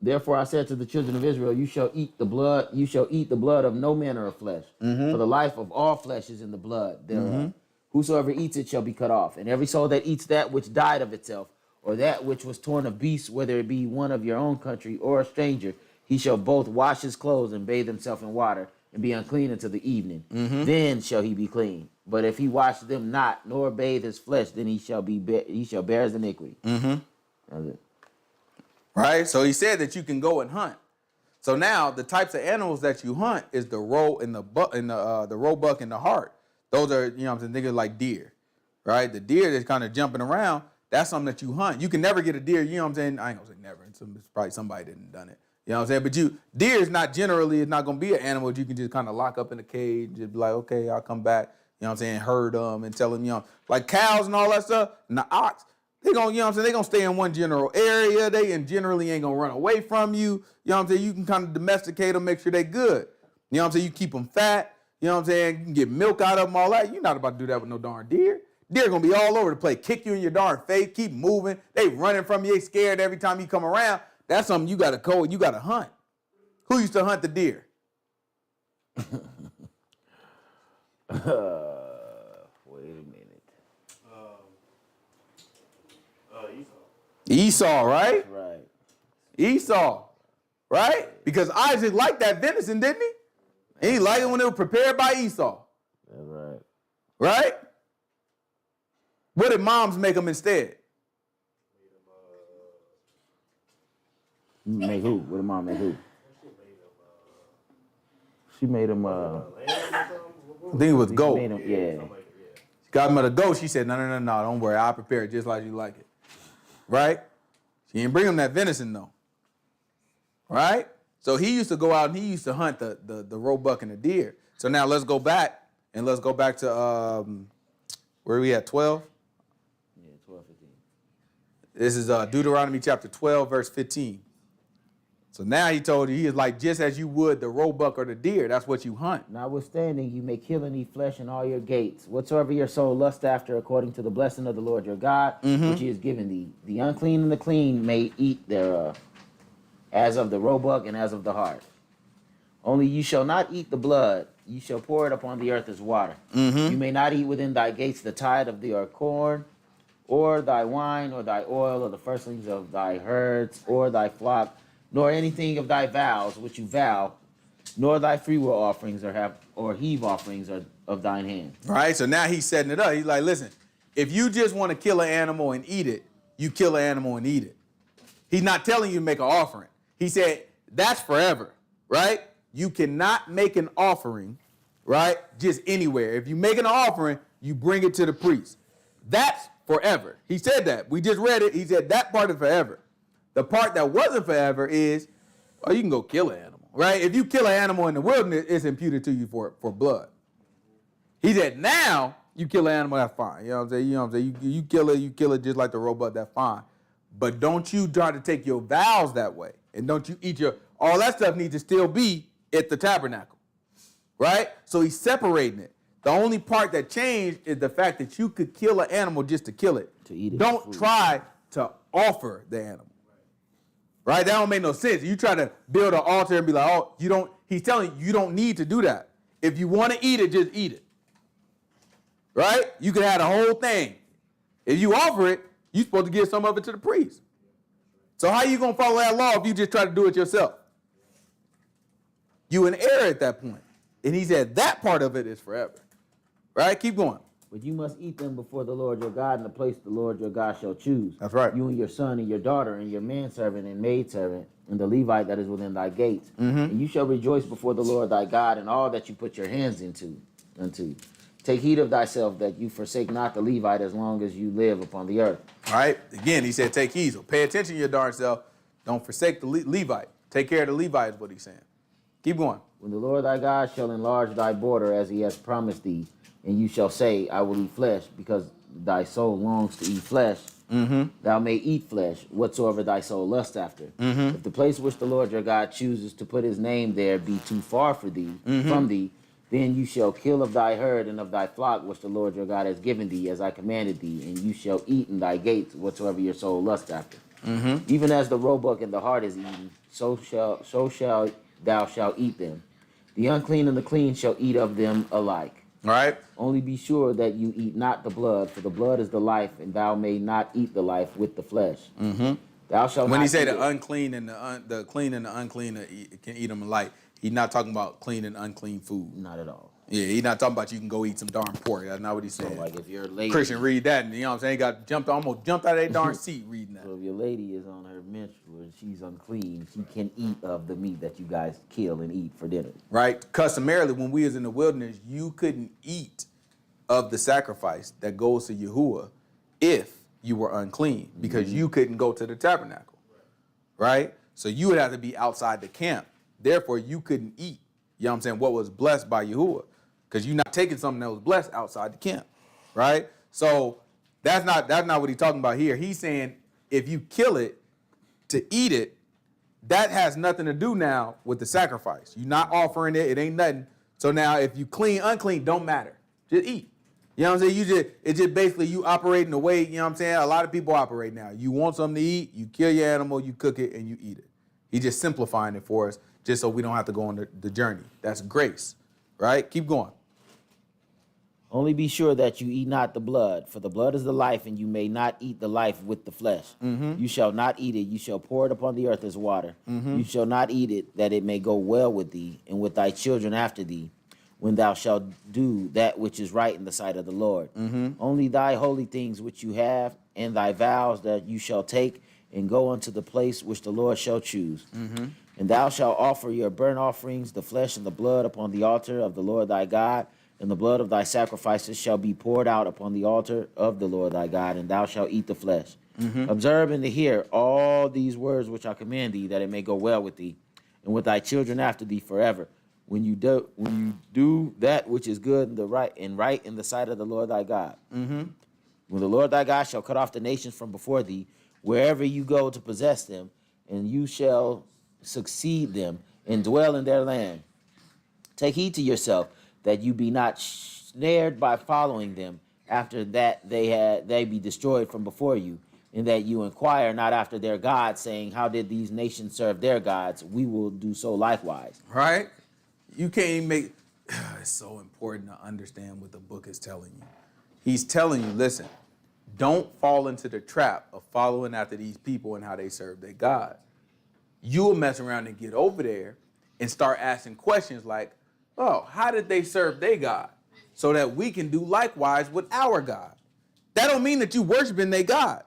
S2: Therefore I said to the children of Israel, you shall eat the blood of no manner of flesh. For the life of all flesh is in the blood thereof. Whosoever eats it shall be cut off. And every soul that eats that which died of itself, or that which was torn of beasts, whether it be one of your own country or a stranger, he shall both wash his clothes and bathe himself in water, and be unclean until the evening. Then shall he be clean. But if he wash them not, nor bathe his flesh, then he shall bear his iniquity. That's it.
S1: Right? So he said that you can go and hunt. So now the types of animals that you hunt is the roe and the buck and the roebuck and the hart. Those are, you know what I'm saying, thinking like deer. Right? The deer that's kind of jumping around, that's something that you hunt. You can never get a deer, you know what I'm saying? I ain't gonna say never. It's probably somebody didn't done it. You know what I'm saying? But deer is not generally, it's not gonna be an animal that you can just kind of lock up in a cage, just be like, okay, I'll come back, you know what I'm saying, herd them and tell them, you know, like cows and all that stuff, and the ox, they gonna, you know what I'm saying, they gonna stay in one general area. They generally ain't gonna run away from you. You know what I'm saying? You can kind of domesticate them, make sure they good. You know what I'm saying? You keep them fat. You know what I'm saying? You can get milk out of them, all that. You're not about to do that with no darn deer. Deer gonna be all over the place, kick you in your darn face, keep moving. They running from you, they scared every time you come around. That's something you gotta go, you gotta hunt. Who used to hunt the deer?
S2: Wait a minute.
S1: Esau, right?
S2: Right.
S1: Esau, right? Because Isaac liked that venison, didn't he? And he liked it when it was prepared by Esau.
S2: That's right.
S1: Right? What did moms make them instead?
S2: Make who? What did mom make who? She made him.
S1: I think it was goat.
S2: Made him, yeah.
S1: She got him at a goat. She said, no, don't worry. I'll prepare it just like you like it. Right? She didn't bring him that venison, though. Right? So he used to go out and he used to hunt the roebuck and the deer. So now let's go back to where we at, 12?
S2: Yeah, 12, 15.
S1: This is Deuteronomy chapter 12, verse 15. So now he told you, he is like, just as you would the roebuck or the deer, that's what you hunt.
S2: Notwithstanding, you may kill and eat flesh in all your gates, whatsoever your soul lust after, according to the blessing of the Lord your God, which he has given thee. The unclean and the clean may eat thereof, as of the roebuck and as of the hart. Only you shall not eat the blood, you shall pour it upon the earth as water. You may not eat within thy gates the tithe of your corn, or thy wine, or thy oil, or the firstlings of thy herds, or thy flock, nor anything of thy vows which you vow, nor thy freewill offerings or heave offerings of thine hand.
S1: All right, so now he's setting it up. He's like, listen, if you just want to kill an animal and eat it, you kill an animal and eat it. He's not telling you to make an offering. He said, that's forever, right? You cannot make an offering, right, just anywhere. If you make an offering, you bring it to the priest. That's forever. He said that. We just read it. He said that part is forever. The part that wasn't forever is, oh, you can go kill an animal, right? If you kill an animal in the wilderness, it's imputed to you for blood. He said, now you kill an animal, that's fine. You know what I'm saying? You know what I'm saying? You kill it just like the roebuck, that's fine. But don't you try to take your vows that way. And don't you eat all that stuff needs to still be at the tabernacle, right? So he's separating it. The only part that changed is the fact that you could kill an animal just to kill it.
S2: To eat it.
S1: Don't try to offer the animal. Right? That don't make no sense. You try to build an altar and be like, oh, you don't, he's telling you don't need to do that. If you want to eat it, just eat it. Right? You can have the whole thing. If you offer it, you're supposed to give some of it to the priest. So how you going to follow that law if you just try to do it yourself? You in error at that point. And he said that part of it is forever. Right? Keep going.
S2: But you must eat them before the Lord your God in the place the Lord your God shall choose.
S1: That's right.
S2: You and your son and your daughter and your manservant and maidservant and the Levite that is within thy gates. And you shall rejoice before the Lord thy God in all that you put your hands unto. Take heed of thyself that you forsake not the Levite as long as you live upon the earth.
S1: All right? Again, he said take heed. So pay attention to your darn self. Don't forsake the Levite. Take care of the Levite is what he's saying. Keep going.
S2: When the Lord thy God shall enlarge thy border as he has promised thee, and you shall say, I will eat flesh, because thy soul longs to eat flesh. Thou may eat flesh, whatsoever thy soul lusts after. If the place which the Lord your God chooses to put his name there be too far for thee, from thee, then you shall kill of thy herd and of thy flock which the Lord your God has given thee, as I commanded thee, and you shall eat in thy gates whatsoever your soul lusts after. Even as the roebuck and the hart is eaten, so shall thou shalt eat them. The unclean and the clean shall eat of them alike.
S1: All right?
S2: Only be sure that you eat not the blood, for the blood is the life, and thou may not eat the life with the flesh. Thou shalt
S1: When
S2: not
S1: he say
S2: eat
S1: the
S2: it.
S1: unclean and the clean and the unclean can eat them alike, he's not talking about clean and unclean food.
S2: Not at all.
S1: Yeah, he's not talking about you can go eat some darn pork. That's not what he's
S2: So,
S1: saying.
S2: like, if your lady,
S1: Christian read that, and you know what I'm saying? He almost jumped out of that darn seat reading that.
S2: so if your lady is on her menstrual and she's unclean, she can eat of the meat that you guys kill and eat for dinner.
S1: Right? Customarily, when we was in the wilderness, you couldn't eat of the sacrifice that goes to YAHUAH if you were unclean, because you couldn't go to the tabernacle. Right? So you would have to be outside the camp. Therefore, you couldn't eat, you know what I'm saying, what was blessed by YAHUAH, because you're not taking something that was blessed outside the camp. Right? So that's not what he's talking about here. He's saying if you kill it to eat it, that has nothing to do now with the sacrifice. You're not offering it. It ain't nothing. So now if you clean, unclean, don't matter. Just eat. You know what I'm saying? It's just basically you operating the way, you know what I'm saying, a lot of people operate now. You want something to eat, you kill your animal, you cook it, and you eat it. He's just simplifying it for us just so we don't have to go on the journey. That's grace. Right? Keep going.
S2: Only be sure that you eat not the blood, for the blood is the life, and you may not eat the life with the flesh. You shall not eat it. You shall pour it upon the earth as water. You shall not eat it, that it may go well with thee, and with thy children after thee, when thou shalt do that which is right in the sight of the Lord. Only thy holy things which you have, and thy vows that you shall take, and go unto the place which the Lord shall choose. And thou shalt offer your burnt offerings, the flesh and the blood, upon the altar of the Lord thy God, and the blood of thy sacrifices shall be poured out upon the altar of the Lord thy God, and thou shalt eat the flesh. Observe and to hear all these words which I command thee, that it may go well with thee, and with thy children after thee forever. When you do that which is good and right in the sight of the Lord thy God. Mm-hmm. When the Lord thy God shall cut off the nations from before thee, wherever you go to possess them, and you shall succeed them and dwell in their land. Take heed to yourself that you be not snared by following them, after that they be destroyed from before you, and that you inquire not after their gods, saying, how did these nations serve their gods? We will do so likewise.
S1: Right? You can't even make... It's so important to understand what the book is telling you. He's telling you, listen, don't fall into the trap of following after these people and how they serve their God. You will mess around and get over there and start asking questions like, oh, how did they serve their God? So that we can do likewise with our God. That don't mean that you worshiping their God.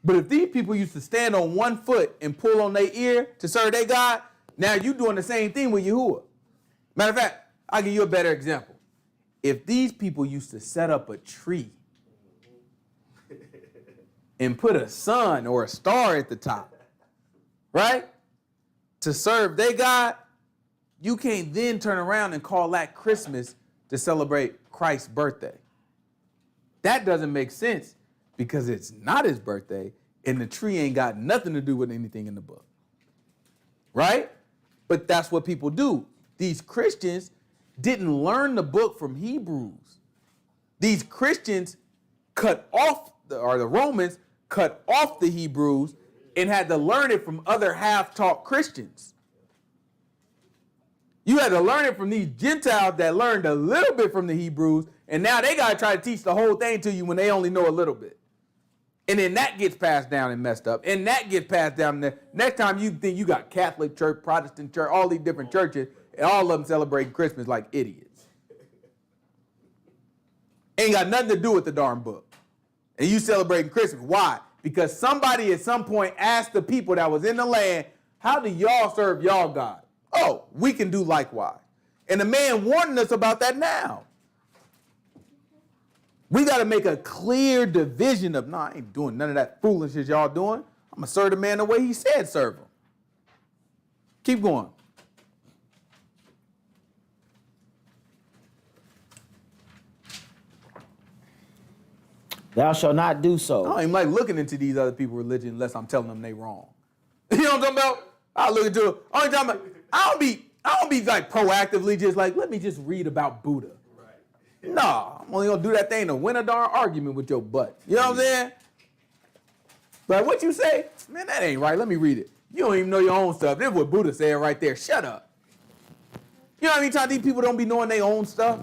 S1: But if these people used to stand on one foot and pull on their ear to serve their God, now you doing the same thing with YAHUAH. Matter of fact, I'll give you a better example. If these people used to set up a tree and put a sun or a star at the top, right, to serve their God, you can't then turn around and call that Christmas to celebrate Christ's birthday. That doesn't make sense because it's not his birthday and the tree ain't got nothing to do with anything in the book, right? But that's what people do. These Christians didn't learn the book from Hebrews. These Christians cut off, the Romans cut off the Hebrews and had to learn it from other half-taught Christians. You had to learn it from these Gentiles that learned a little bit from the Hebrews, and now they got to try to teach the whole thing to you when they only know a little bit. And then that gets passed down and messed up, and that gets passed down. The next time you think you got Catholic church, Protestant church, all these different churches, and all of them celebrating Christmas like idiots. Ain't got nothing to do with the darn book. And you celebrating Christmas. Why? Because somebody at some point asked the people that was in the land, how do y'all serve y'all God? Oh, we can do likewise. And the man warning us about that now. We got to make a clear division of, I ain't doing none of that foolishness y'all doing. I'm going to serve the man the way he said serve him. Keep going.
S2: Thou shalt not do so.
S1: I don't even like looking into these other people's religion unless I'm telling them they wrong. You know what I'm talking about? I look into it. I don't be like proactively just like, let me just read about Buddha. Right. No, I'm only gonna do that thing to win a darn argument with your butt. You know what I'm saying? Like what you say? Man, that ain't right. Let me read it. You don't even know your own stuff. This is what Buddha said right there. Shut up. You know how many times these people don't be knowing their own stuff?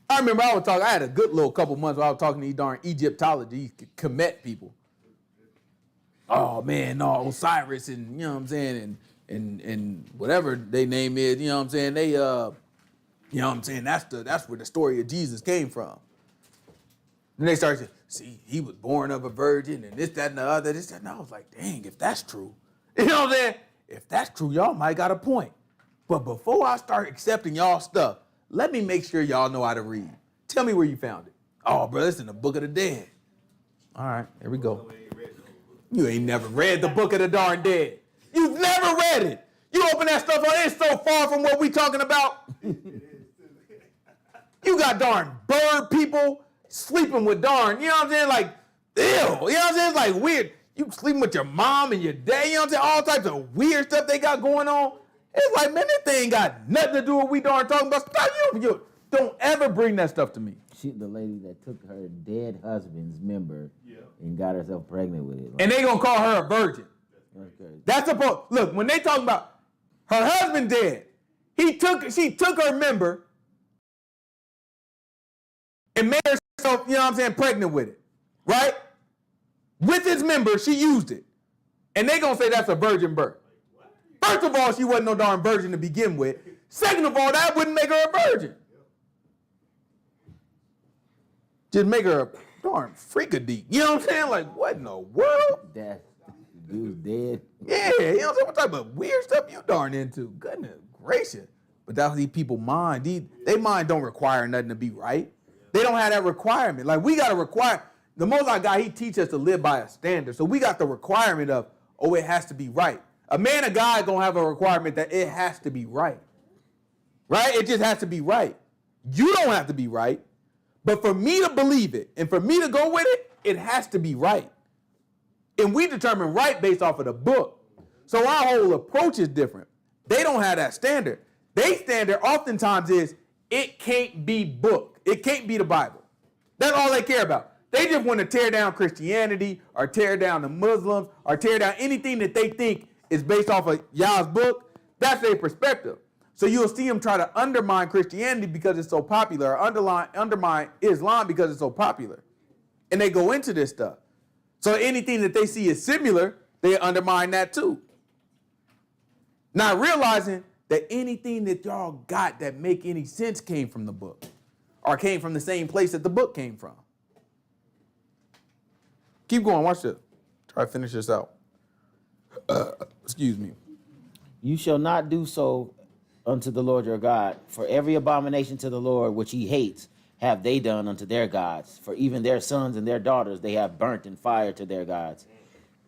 S1: I remember I had a good little couple months where I was talking to these darn Egyptology, Kemet people. Oh man, no, Osiris and you know what I'm saying, and whatever their name is, you know what I'm saying, they you know what I'm saying, that's where the story of Jesus came from. And they started saying, see, he was born of a virgin and this, that, and the other, this, that, and I was like, dang, if that's true, you know what I'm saying? If that's true, y'all might got a point. But before I start accepting y'all stuff, let me make sure y'all know how to read. Tell me where you found it. Oh, bro, it's in the Book of the Dead. All right, here we go. You ain't never read the Book of the darn Dead. You've never read it. You open that stuff up, it's so far from what we talking about. You got darn bird people sleeping with darn, you know what I'm saying? Like, ew, you know what I'm saying? It's like weird. You sleeping with your mom and your dad, you know what I'm saying? All types of weird stuff they got going on. It's like, man, this thing got nothing to do with what we darn talking about. Stop, you don't ever bring that stuff to me.
S2: She, the lady that took her dead husband's member and got herself pregnant with it. Like,
S1: and they gonna call her a virgin.
S2: okay.
S1: That's supposed. Look, when they talking about her husband dead, she took her member and made herself, you know what I'm saying, pregnant with it, right? With his member, she used it, and they gonna say that's a virgin birth. First of all, she wasn't no darn virgin to begin with. Second of all, that wouldn't make her a virgin. Just make her a darn freakadeek. You know what I'm saying? Like, what in the world?
S2: That dude's dead.
S1: Yeah, you know what I'm saying? What type of weird stuff you darn into? Goodness gracious. But that's these people mind. They mind don't require nothing to be right. They don't have that requirement. Like, we got to require. The Most High God, he teaches us to live by a standard. So we got the requirement of, oh, it has to be right. A man of God gonna have a requirement that it has to be right. Right? It just has to be right. You don't have to be right. But for me to believe it and for me to go with it, it has to be right. And we determine right based off of the book. So our whole approach is different. They don't have that standard. Their standard oftentimes is it can't be book. It can't be the Bible. That's all they care about. They just want to tear down Christianity or tear down the Muslims or tear down anything that they think is based off of Yah's book. That's their perspective. So you'll see them try to undermine Christianity because it's so popular, or undermine Islam because it's so popular. And they go into this stuff. So anything that they see is similar, they undermine that too. Not realizing that anything that y'all got that make any sense came from the book or came from the same place that the book came from. Keep going, watch this. Try to finish this out. Excuse me.
S2: You shall not do so unto the Lord your God, for every abomination to the Lord which he hates have they done unto their gods, for even their sons and their daughters they have burnt in fire to their gods.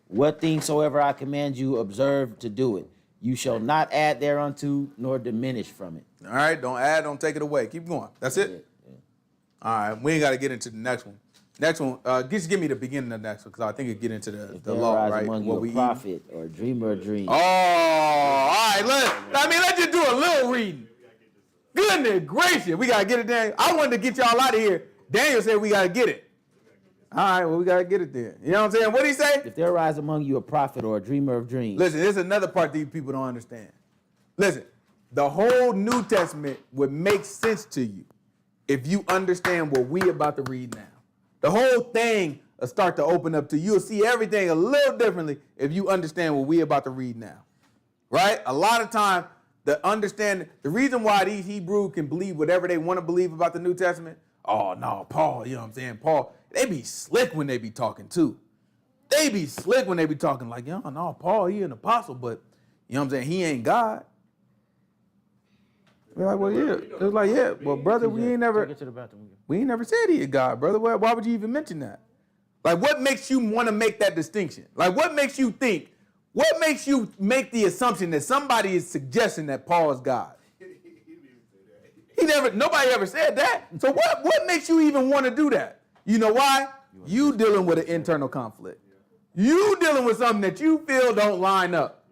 S2: What thing soever I command you, observe to do it. You shall not add thereunto, nor diminish from it.
S1: All right, don't add, don't take it away. Keep going. That's it?
S2: Yeah.
S1: All right, we ain't got to get into the next one. Next one, just give me the beginning of the next one, because I think it get into the law, right?
S2: Among you a prophet or a dreamer of dreams.
S1: Oh, all right, let's just do a little reading. Goodness gracious, we got to get it there. I wanted to get y'all out of here. Daniel said we got to get it. All right, well, we got to get it there. You know what I'm saying? What did he say?
S2: If there arise among you a prophet or a dreamer of dreams.
S1: Listen, there's another part these people don't understand. Listen, the whole New Testament would make sense to you if you understand what we about to read now. The whole thing will start to open up to you. You'll see everything a little differently if you understand what we about to read now. Right? A lot of time, the reason why these Hebrews can believe whatever they want to believe about the New Testament, oh, no, Paul, you know what I'm saying? Paul, they be slick when they be talking too. They be slick when they be talking like, yo, no, Paul, he an apostle, but, you know what I'm saying? He ain't God. We're like, well, yeah. It's like, yeah, well, brother, we ain't never said he is God, brother. Why would you even mention that? Like, what makes you want to make that distinction? Like, what makes you think? What makes you make the assumption that somebody is suggesting that Paul is God? Nobody ever said that. So what makes you even want to do that? You know why? You dealing with an internal conflict. You dealing with something that you feel don't line up.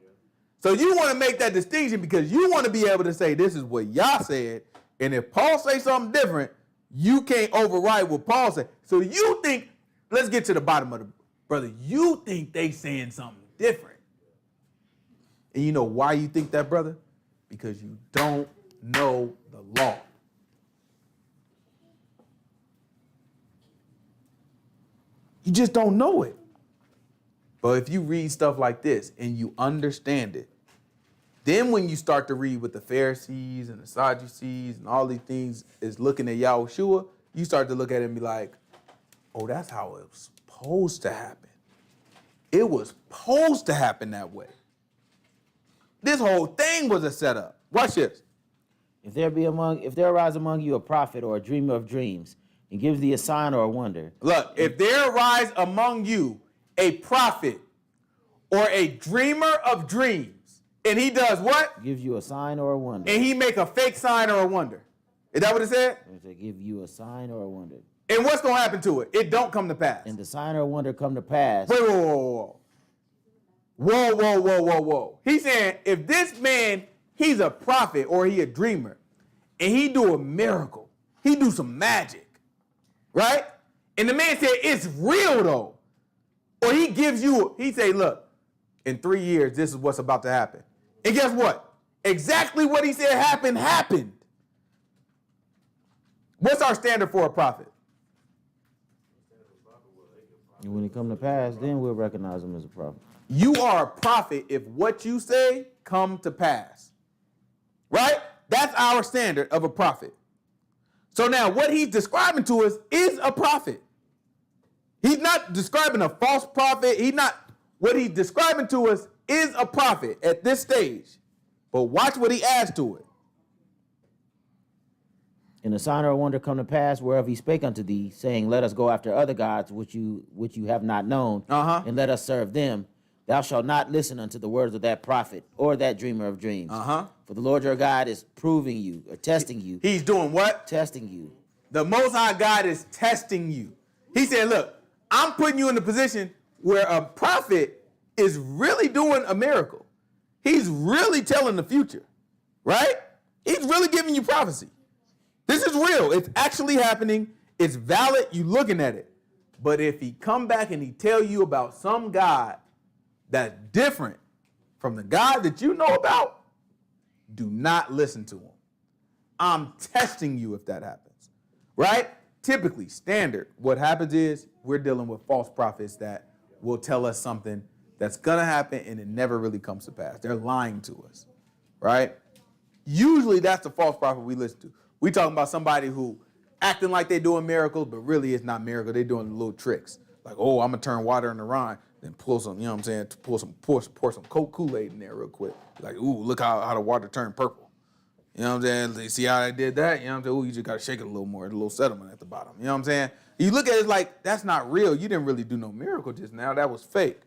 S1: So you want to make that distinction because you want to be able to say this is what Yah said, and if Paul say something different, you can't override what Paul said. So you think, let's get to the bottom of the brother. You think they saying something different. And you know why you think that, brother? Because you don't know the law. You just don't know it. But if you read stuff like this and you understand it, then when you start to read what the Pharisees and the Sadducees and all these things is looking at YAHUAH, you start to look at it and be like, oh, that's how it was supposed to happen. It was supposed to happen that way. This whole thing was a setup. Watch this.
S2: If there arise among you a prophet or a dreamer of dreams, and gives thee a sign or a wonder.
S1: Look, if there arise among you a prophet or a dreamer of dreams, and he does what?
S2: Gives you a sign or a wonder.
S1: And he make a fake sign or a wonder. Is that what it said?
S2: It give you a sign or a wonder.
S1: And what's going to happen to it? It don't come to pass.
S2: And the sign or wonder come to pass.
S1: Wait, whoa. Whoa. He's saying if this man, he's a prophet or he a dreamer, and he do a miracle, he do some magic, right? And the man said, it's real though. Or he say, look, in 3 years, this is what's about to happen. And guess what? Exactly what he said happened. What's our standard for a prophet?
S2: And when it come to pass, then we'll recognize him as a prophet.
S1: You are a prophet if what you say come to pass. Right? That's our standard of a prophet. So now what he's describing to us is a prophet. He's not describing a false prophet. What he's describing to us is a prophet at this stage. But watch what he adds to it.
S2: And a sign or a wonder come to pass whereof he spake unto thee, saying, let us go after other gods which you have not known, and let us serve them. Thou shalt not listen unto the words of that prophet or that dreamer of dreams. For the Lord your God is proving you or testing you.
S1: He's doing what?
S2: Testing you.
S1: The Most High God is testing you. He said, look, I'm putting you in a position where a prophet is really doing a miracle. He's really telling the future, right? He's really giving you prophecy. This is real. It's actually happening. It's valid. You looking at it. But if he come back and he tell you about some God that's different from the God that you know about, do not listen to him. I'm testing you if that happens, right? Typically, standard, what happens is we're dealing with false prophets that will tell us something that's going to happen and it never really comes to pass. They're lying to us, right? Usually that's the false prophet we listen to. We talking about somebody who acting like they're doing miracles, but really it's not miracle. They're doing little tricks. Like, oh, I'm going to turn water into wine, then pull some, you know what I'm saying, pour some Kool-Aid in there real quick. Like, ooh, look how the water turned purple. You know what I'm saying? See how I did that? You know what I'm saying? Ooh, you just got to shake it a little more, a little sediment at the bottom. You know what I'm saying? You look at it like, that's not real. You didn't really do no miracle just now. That was fake.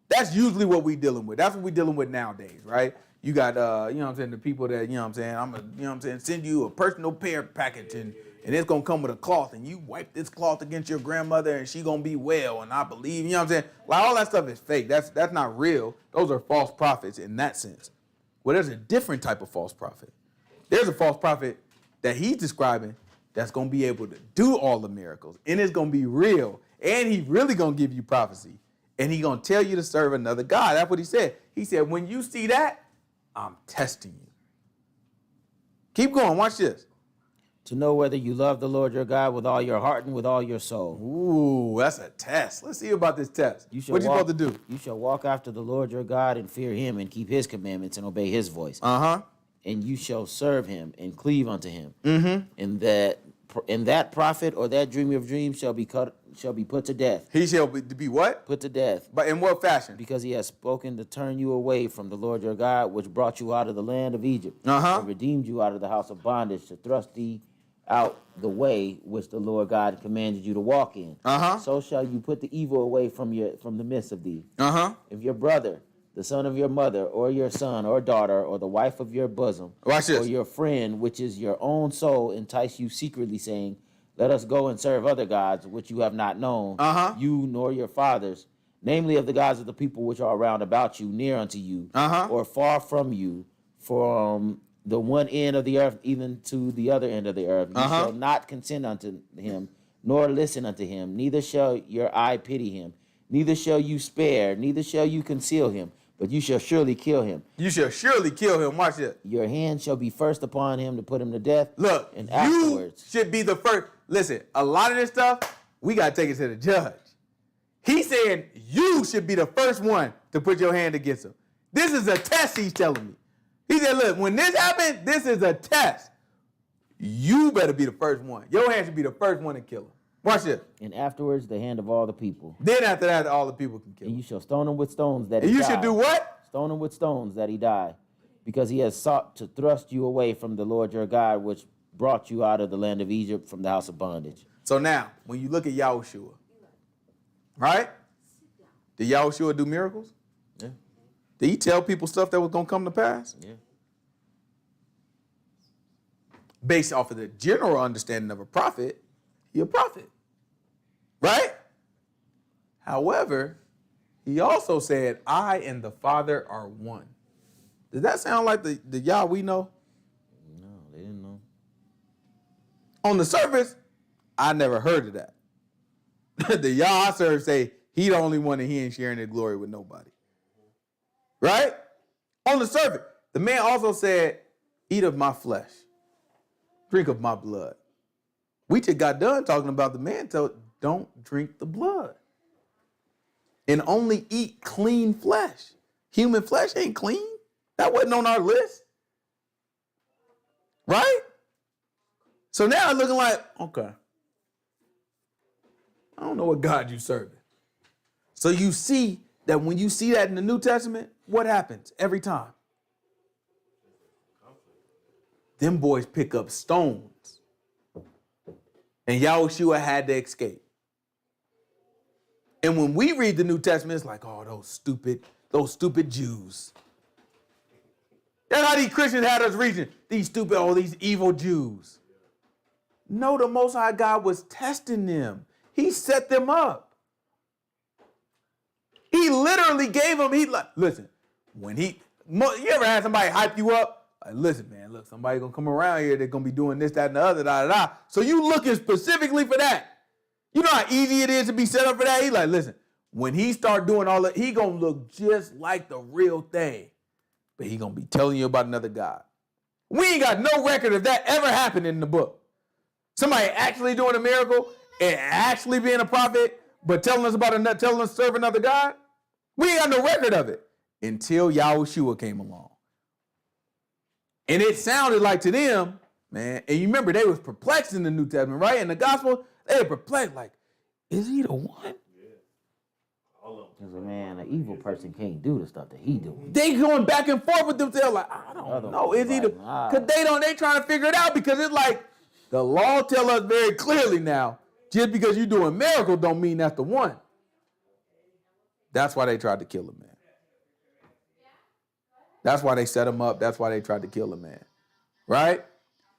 S1: That's usually what we dealing with. That's what we dealing with nowadays, right? You got, you know what I'm saying, the people that, you know what I'm saying, I'm going to, you know what I'm saying, send you a personal care package and it's going to come with a cloth and you wipe this cloth against your grandmother and she going to be well and I believe, you know what I'm saying? Like all that stuff is fake. That's not real. Those are false prophets in that sense. Well, there's a different type of false prophet. There's a false prophet that he's describing that's going to be able to do all the miracles and it's going to be real and he really going to give you prophecy and he going to tell you to serve another God. That's what he said. He said, when you see that, I'm testing you. Keep going. Watch this.
S2: To know whether you love the Lord your God with all your heart and with all your soul.
S1: Ooh, that's a test. Let's see about this test. What you supposed to do?
S2: You shall walk after the Lord your God and fear him and keep his commandments and obey his voice. And you shall serve him and cleave unto him. And that prophet or that dreamer of dreams shall be put to death.
S1: He shall be what?
S2: Put to death.
S1: But in what fashion?
S2: Because he has spoken to turn you away from the Lord your God, which brought you out of the land of Egypt, and redeemed you out of the house of bondage, to thrust thee out the way which the Lord God commanded you to walk in. So shall you put the evil away from the midst of thee. If your brother, the son of your mother, or your son or daughter, or the wife of your bosom,
S1: watch this,
S2: or your friend, which is your own soul, entice you secretly, saying, let us go and serve other gods which you have not known, you nor your fathers, namely of the gods of the people which are round about you, near unto you, or far from you, from the one end of the earth even to the other end of the earth. You shall not consent unto him, nor listen unto him, neither shall your eye pity him, neither shall you spare, neither shall you conceal him, but you shall surely kill him.
S1: You shall surely kill him. Watch it.
S2: Your hand shall be first upon him to put him to death.
S1: Look,
S2: and afterwards
S1: you should be the first. Listen, a lot of this stuff, we got to take it to the judge. He's saying you should be the first one to put your hand against him. This is a test, he's telling me. He said, look, when this happened, this is a test. You better be the first one. Your hand should be the first one to kill him. Watch this.
S2: And afterwards, the hand of all the people.
S1: Then after that, all the people can kill him.
S2: And you shall stone him with stones that
S1: he
S2: die.
S1: You should do what?
S2: Stone him with stones that he die, because he has sought to thrust you away from the Lord your God, which brought you out of the land of Egypt from the house of bondage.
S1: So now, when you look at YAHUAH, right? Did YAHUAH do miracles?
S2: Yeah.
S1: Did he tell people stuff that was going to come to pass?
S2: Yeah.
S1: Based off of the general understanding of a prophet, he a prophet, right? However, he also said, I and the Father are one. Does that sound like the Yah we know?
S2: No, they didn't know.
S1: On the surface, I never heard of that. The Yah I serve say he the only one and he ain't sharing his glory with nobody. Right? On the surface. The man also said, eat of my flesh, drink of my blood. We just got done talking about the man told, don't drink the blood. And only eat clean flesh. Human flesh ain't clean. That wasn't on our list. Right? So now it's looking like, okay, I don't know what God you serving. So you see that when you see that in the New Testament, what happens every time? Them boys pick up stones. And YAHUAH had to escape. And when we read the New Testament, it's like, oh, those stupid Jews. That's how these Christians had us reading. These evil Jews. No, the Most High God was testing them. He set them up. He literally gave them, listen, you ever had somebody hype you up? Like, listen, man, look, somebody gonna come around here, they're gonna be doing this, that, and the other, da, da, da. So you looking specifically for that. You know how easy it is to be set up for that? He like, listen, when he start doing all that, he gonna look just like the real thing. But he gonna be telling you about another God. We ain't got no record of that ever happening in the book. Somebody actually doing a miracle and actually being a prophet, but telling us to serve another God. We ain't got no record of it until YAHUAH came along. And it sounded like to them, man, and you remember they was perplexed in the New Testament, right? In the gospel, they were perplexed, like, is he the one?
S2: Because, man, an evil person can't do the stuff that he doing.
S1: They going back and forth with themselves, like, I don't know. Is he the, because they trying to figure it out, because it's like, the law tell us very clearly now, just because you're doing miracles don't mean that's the one. That's why they tried to kill him, man. That's why they set him up. That's why they tried to kill him, man. Right?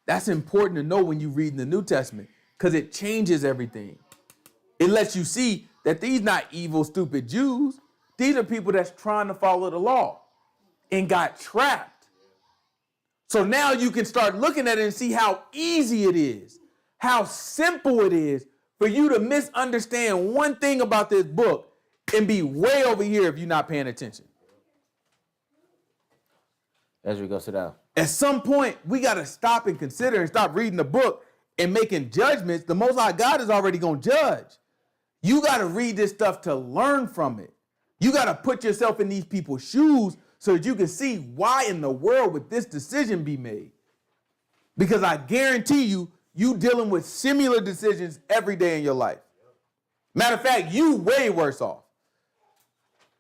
S1: That's important to know when you read in the New Testament, because it changes everything. It lets you see that these not evil, stupid Jews. These are people that's trying to follow the law and got trapped. So now you can start looking at it and see how easy it is, how simple it is for you to misunderstand one thing about this book and be way over here if you're not paying attention.
S2: Ezra, go sit down.
S1: At some point, we got to stop and consider and stop reading the book and making judgments. The Most High God is already going to judge. You got to read this stuff to learn from it. You got to put yourself in these people's shoes so that you can see why in the world would this decision be made. Because I guarantee you dealing with similar decisions every day in your life. Matter of fact, you way worse off.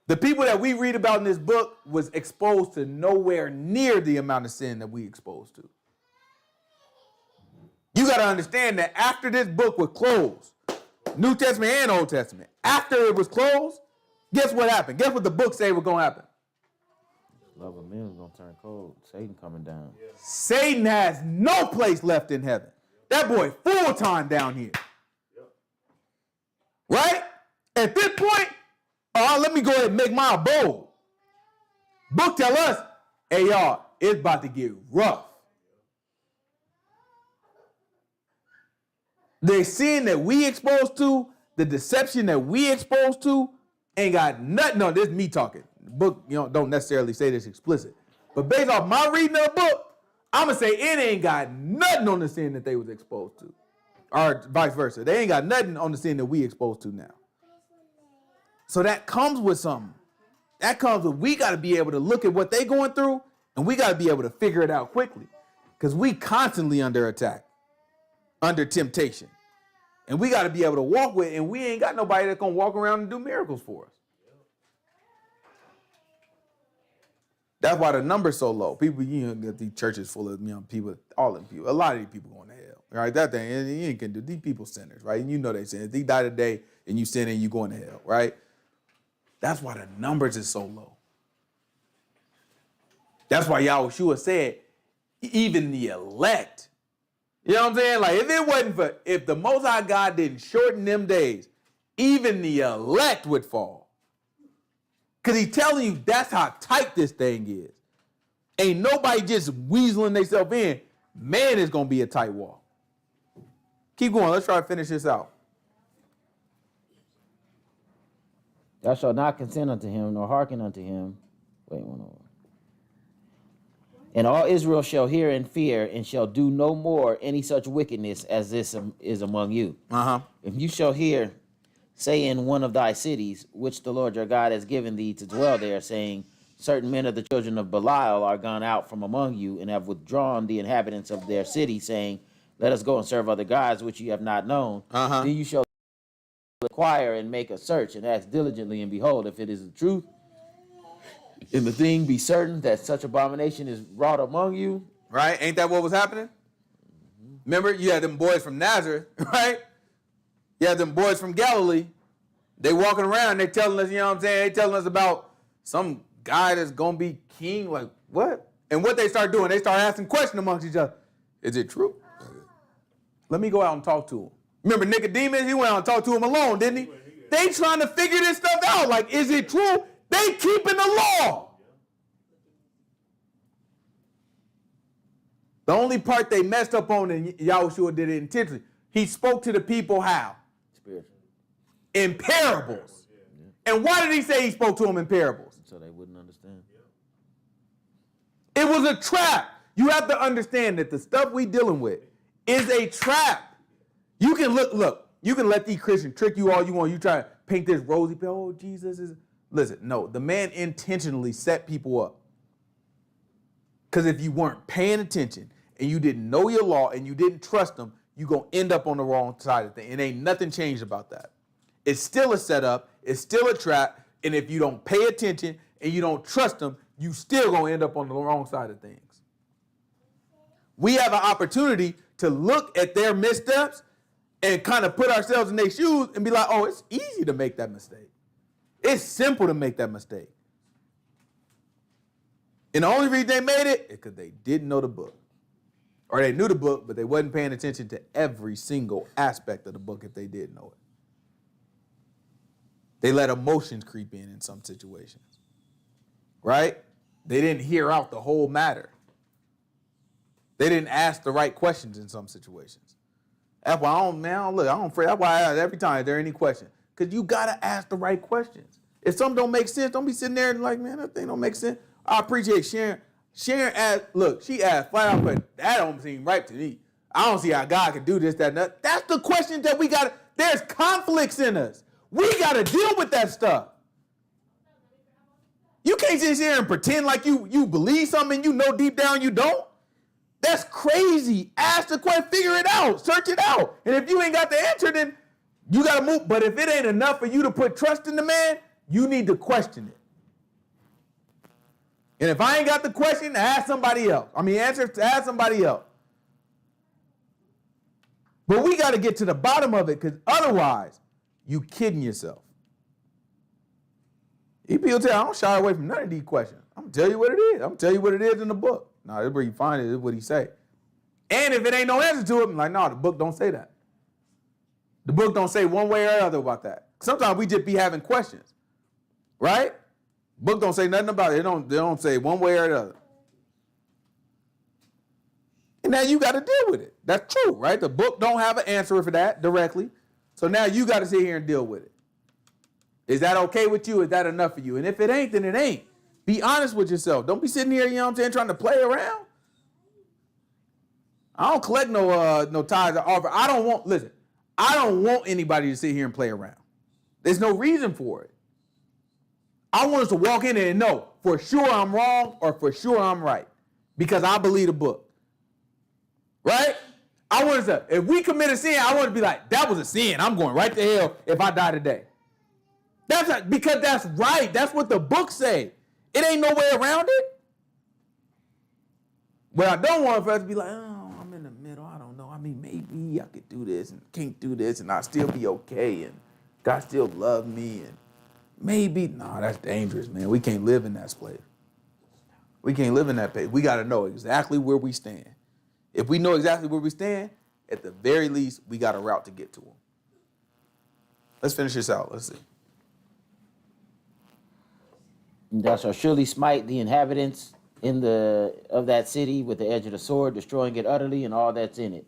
S1: The people that we read about in this book was exposed to nowhere near the amount of sin that we exposed to. You got to understand that after this book was closed, New Testament and Old Testament, after it was closed, guess what happened? Guess what the book said was going to happen?
S2: Love of men is going to turn cold. Satan coming down.
S1: Satan has no place left in heaven. That boy full time down here. Right? At this point, let me go ahead and make my bold. Book tell us, hey y'all, it's about to get rough. The sin that we exposed to, the deception that we exposed to, ain't got nothing on this. Me talking. The book, don't necessarily say this explicit, but based off my reading of the book, I'm gonna say it ain't got nothing on the sin that they was exposed to, or vice versa. They ain't got nothing on the sin that we exposed to now. So that comes with something. That comes with, we got to be able to look at what they going through, and we got to be able to figure it out quickly, because we constantly under attack, under temptation, and we got to be able to walk with it, and we ain't got nobody that's gonna walk around and do miracles for us. That's why the number's so low. People, get these churches full of people, all them people, a lot of these people going to hell, right? That thing, you ain't can do. These people sinners, right? And you know they sinners. They die today, and you sin and you going to hell, right? That's why the numbers is so low. That's why YAHUAH said, even the elect. You know what I'm saying? Like, if the Most High God didn't shorten them days, even the elect would fall. Because he's telling you that's how tight this thing is. Ain't nobody just weaseling themselves in. Man, it's going to be a tight wall. Keep going. Let's try to finish this out.
S2: Thou shalt not consent unto him, nor hearken unto him. Wait, one more. And all Israel shall hear and fear, and shall do no more any such wickedness as this is among you. If you shall hear, say in one of thy cities, which the Lord your God has given thee to dwell there, saying, certain men of the children of Belial are gone out from among you, and have withdrawn the inhabitants of their city, saying, let us go and serve other gods which you have not known. Then you shall inquire and make a search, and ask diligently, and behold, if it is the truth, and the thing be certain that such abomination is wrought among you.
S1: Right? Ain't that what was happening? Remember, you had them boys from Nazareth, right? You had them boys from Galilee. They walking around, they telling us, you know what I'm saying? They telling us about some guy that's gonna be king. Like, what? And what they start doing, they start asking questions amongst each other. Is it true? Let me go out and talk to him. Remember Nicodemus? He went out and talked to him alone, didn't he? They trying to figure this stuff out. Like, is it true? They keeping the law. The only part they messed up on, and Yahushua did it intentionally, he spoke to the people how?
S2: Spiritual.
S1: In parables. And why did he say he spoke to them in parables?
S2: So they wouldn't understand.
S1: It was a trap. You have to understand that the stuff we dealing with is a trap. You can look, you can let these Christians trick you all you want. You try to paint this rosy picture. Oh, Jesus is. Listen, no, the man intentionally set people up. Because if you weren't paying attention and you didn't know your law and you didn't trust them, you're going to end up on the wrong side of things. And ain't nothing changed about that. It's still a setup. It's still a trap. And if you don't pay attention and you don't trust them, you still going to end up on the wrong side of things. We have an opportunity to look at their missteps and kind of put ourselves in their shoes and be like, oh, it's easy to make that mistake. It's simple to make that mistake. And the only reason they made it is because they didn't know the book. Or they knew the book, but they wasn't paying attention to every single aspect of the book if they did know it. They let emotions creep in some situations. Right? They didn't hear out the whole matter. They didn't ask the right questions in some situations. That's why I don't afraid. That's why I ask every time if there are any questions. Because you got to ask the right questions. If something don't make sense, don't be sitting there and like, man, that thing don't make sense. I appreciate Sharon. Sharon asked, look, she asked flat out, but that don't seem right to me. I don't see how God could do this, that, and that. That's the question that we got to, there's conflicts in us. We got to deal with that stuff. You can't sit here and pretend like you believe something and you know deep down you don't. That's crazy. Ask the question, figure it out, search it out. And if you ain't got the answer, then you got to move. But if it ain't enough for you to put trust in the man, you need to question it. And if I ain't got the question, ask somebody else. Ask somebody else. But we got to get to the bottom of it because otherwise, you kidding yourself. People tell you, I don't shy away from none of these questions. I'm going to tell you what it is. I'm going to tell you what it is in the book. No, that's where you find it, is what he say. And if it ain't no answer to it, I'm like, no, the book don't say that. The book don't say one way or the other about that. Sometimes we just be having questions, right? Book don't say nothing about it. They don't say one way or the other. And now you got to deal with it. That's true, right? The book don't have an answer for that directly. So now you got to sit here and deal with it. Is that okay with you? Is that enough for you? And if it ain't, then it ain't. Be honest with yourself. Don't be sitting here, you know what I'm saying, trying to play around. I don't collect no tithes or offer. I don't want anybody to sit here and play around. There's no reason for it. I want us to walk in there and know for sure I'm wrong or for sure I'm right because I believe the book. Right? I want us to, if we commit a sin, I want to be like, that was a sin. I'm going right to hell if I die today. Because that's right. That's what the book say. It ain't no way around it. But I don't want for us to be like, oh, I'm in the middle. I don't know. I mean, maybe I could do this and can't do this and I'll still be okay and God still love me and maybe. No, that's dangerous, man. We can't live in that place. We can't live in that place. We got to know exactly where we stand. If we know exactly where we stand, at the very least, we got a route to get to them. Let's finish this out. Let's see.
S2: Thou shalt surely smite the inhabitants of that city with the edge of the sword, destroying it utterly and all that's in it,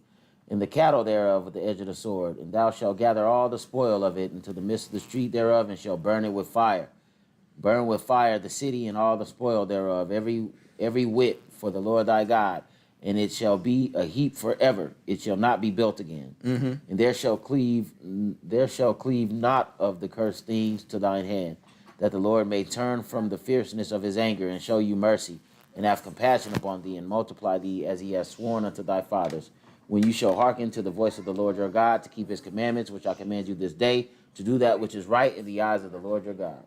S2: and the cattle thereof with the edge of the sword. And thou shalt gather all the spoil of it into the midst of the street thereof, and shalt burn it with fire. Burn with fire the city and all the spoil thereof, every whit for the Lord thy God. And it shall be a heap forever. It shall not be built again. Mm-hmm. And there shall cleave not of the cursed things to thine hand, that the Lord may turn from the fierceness of his anger and show you mercy, and have compassion upon thee, and multiply thee as he has sworn unto thy fathers, when you shall hearken to the voice of the Lord your God, to keep his commandments, which I command you this day, to do that which is right in the eyes of the Lord your God.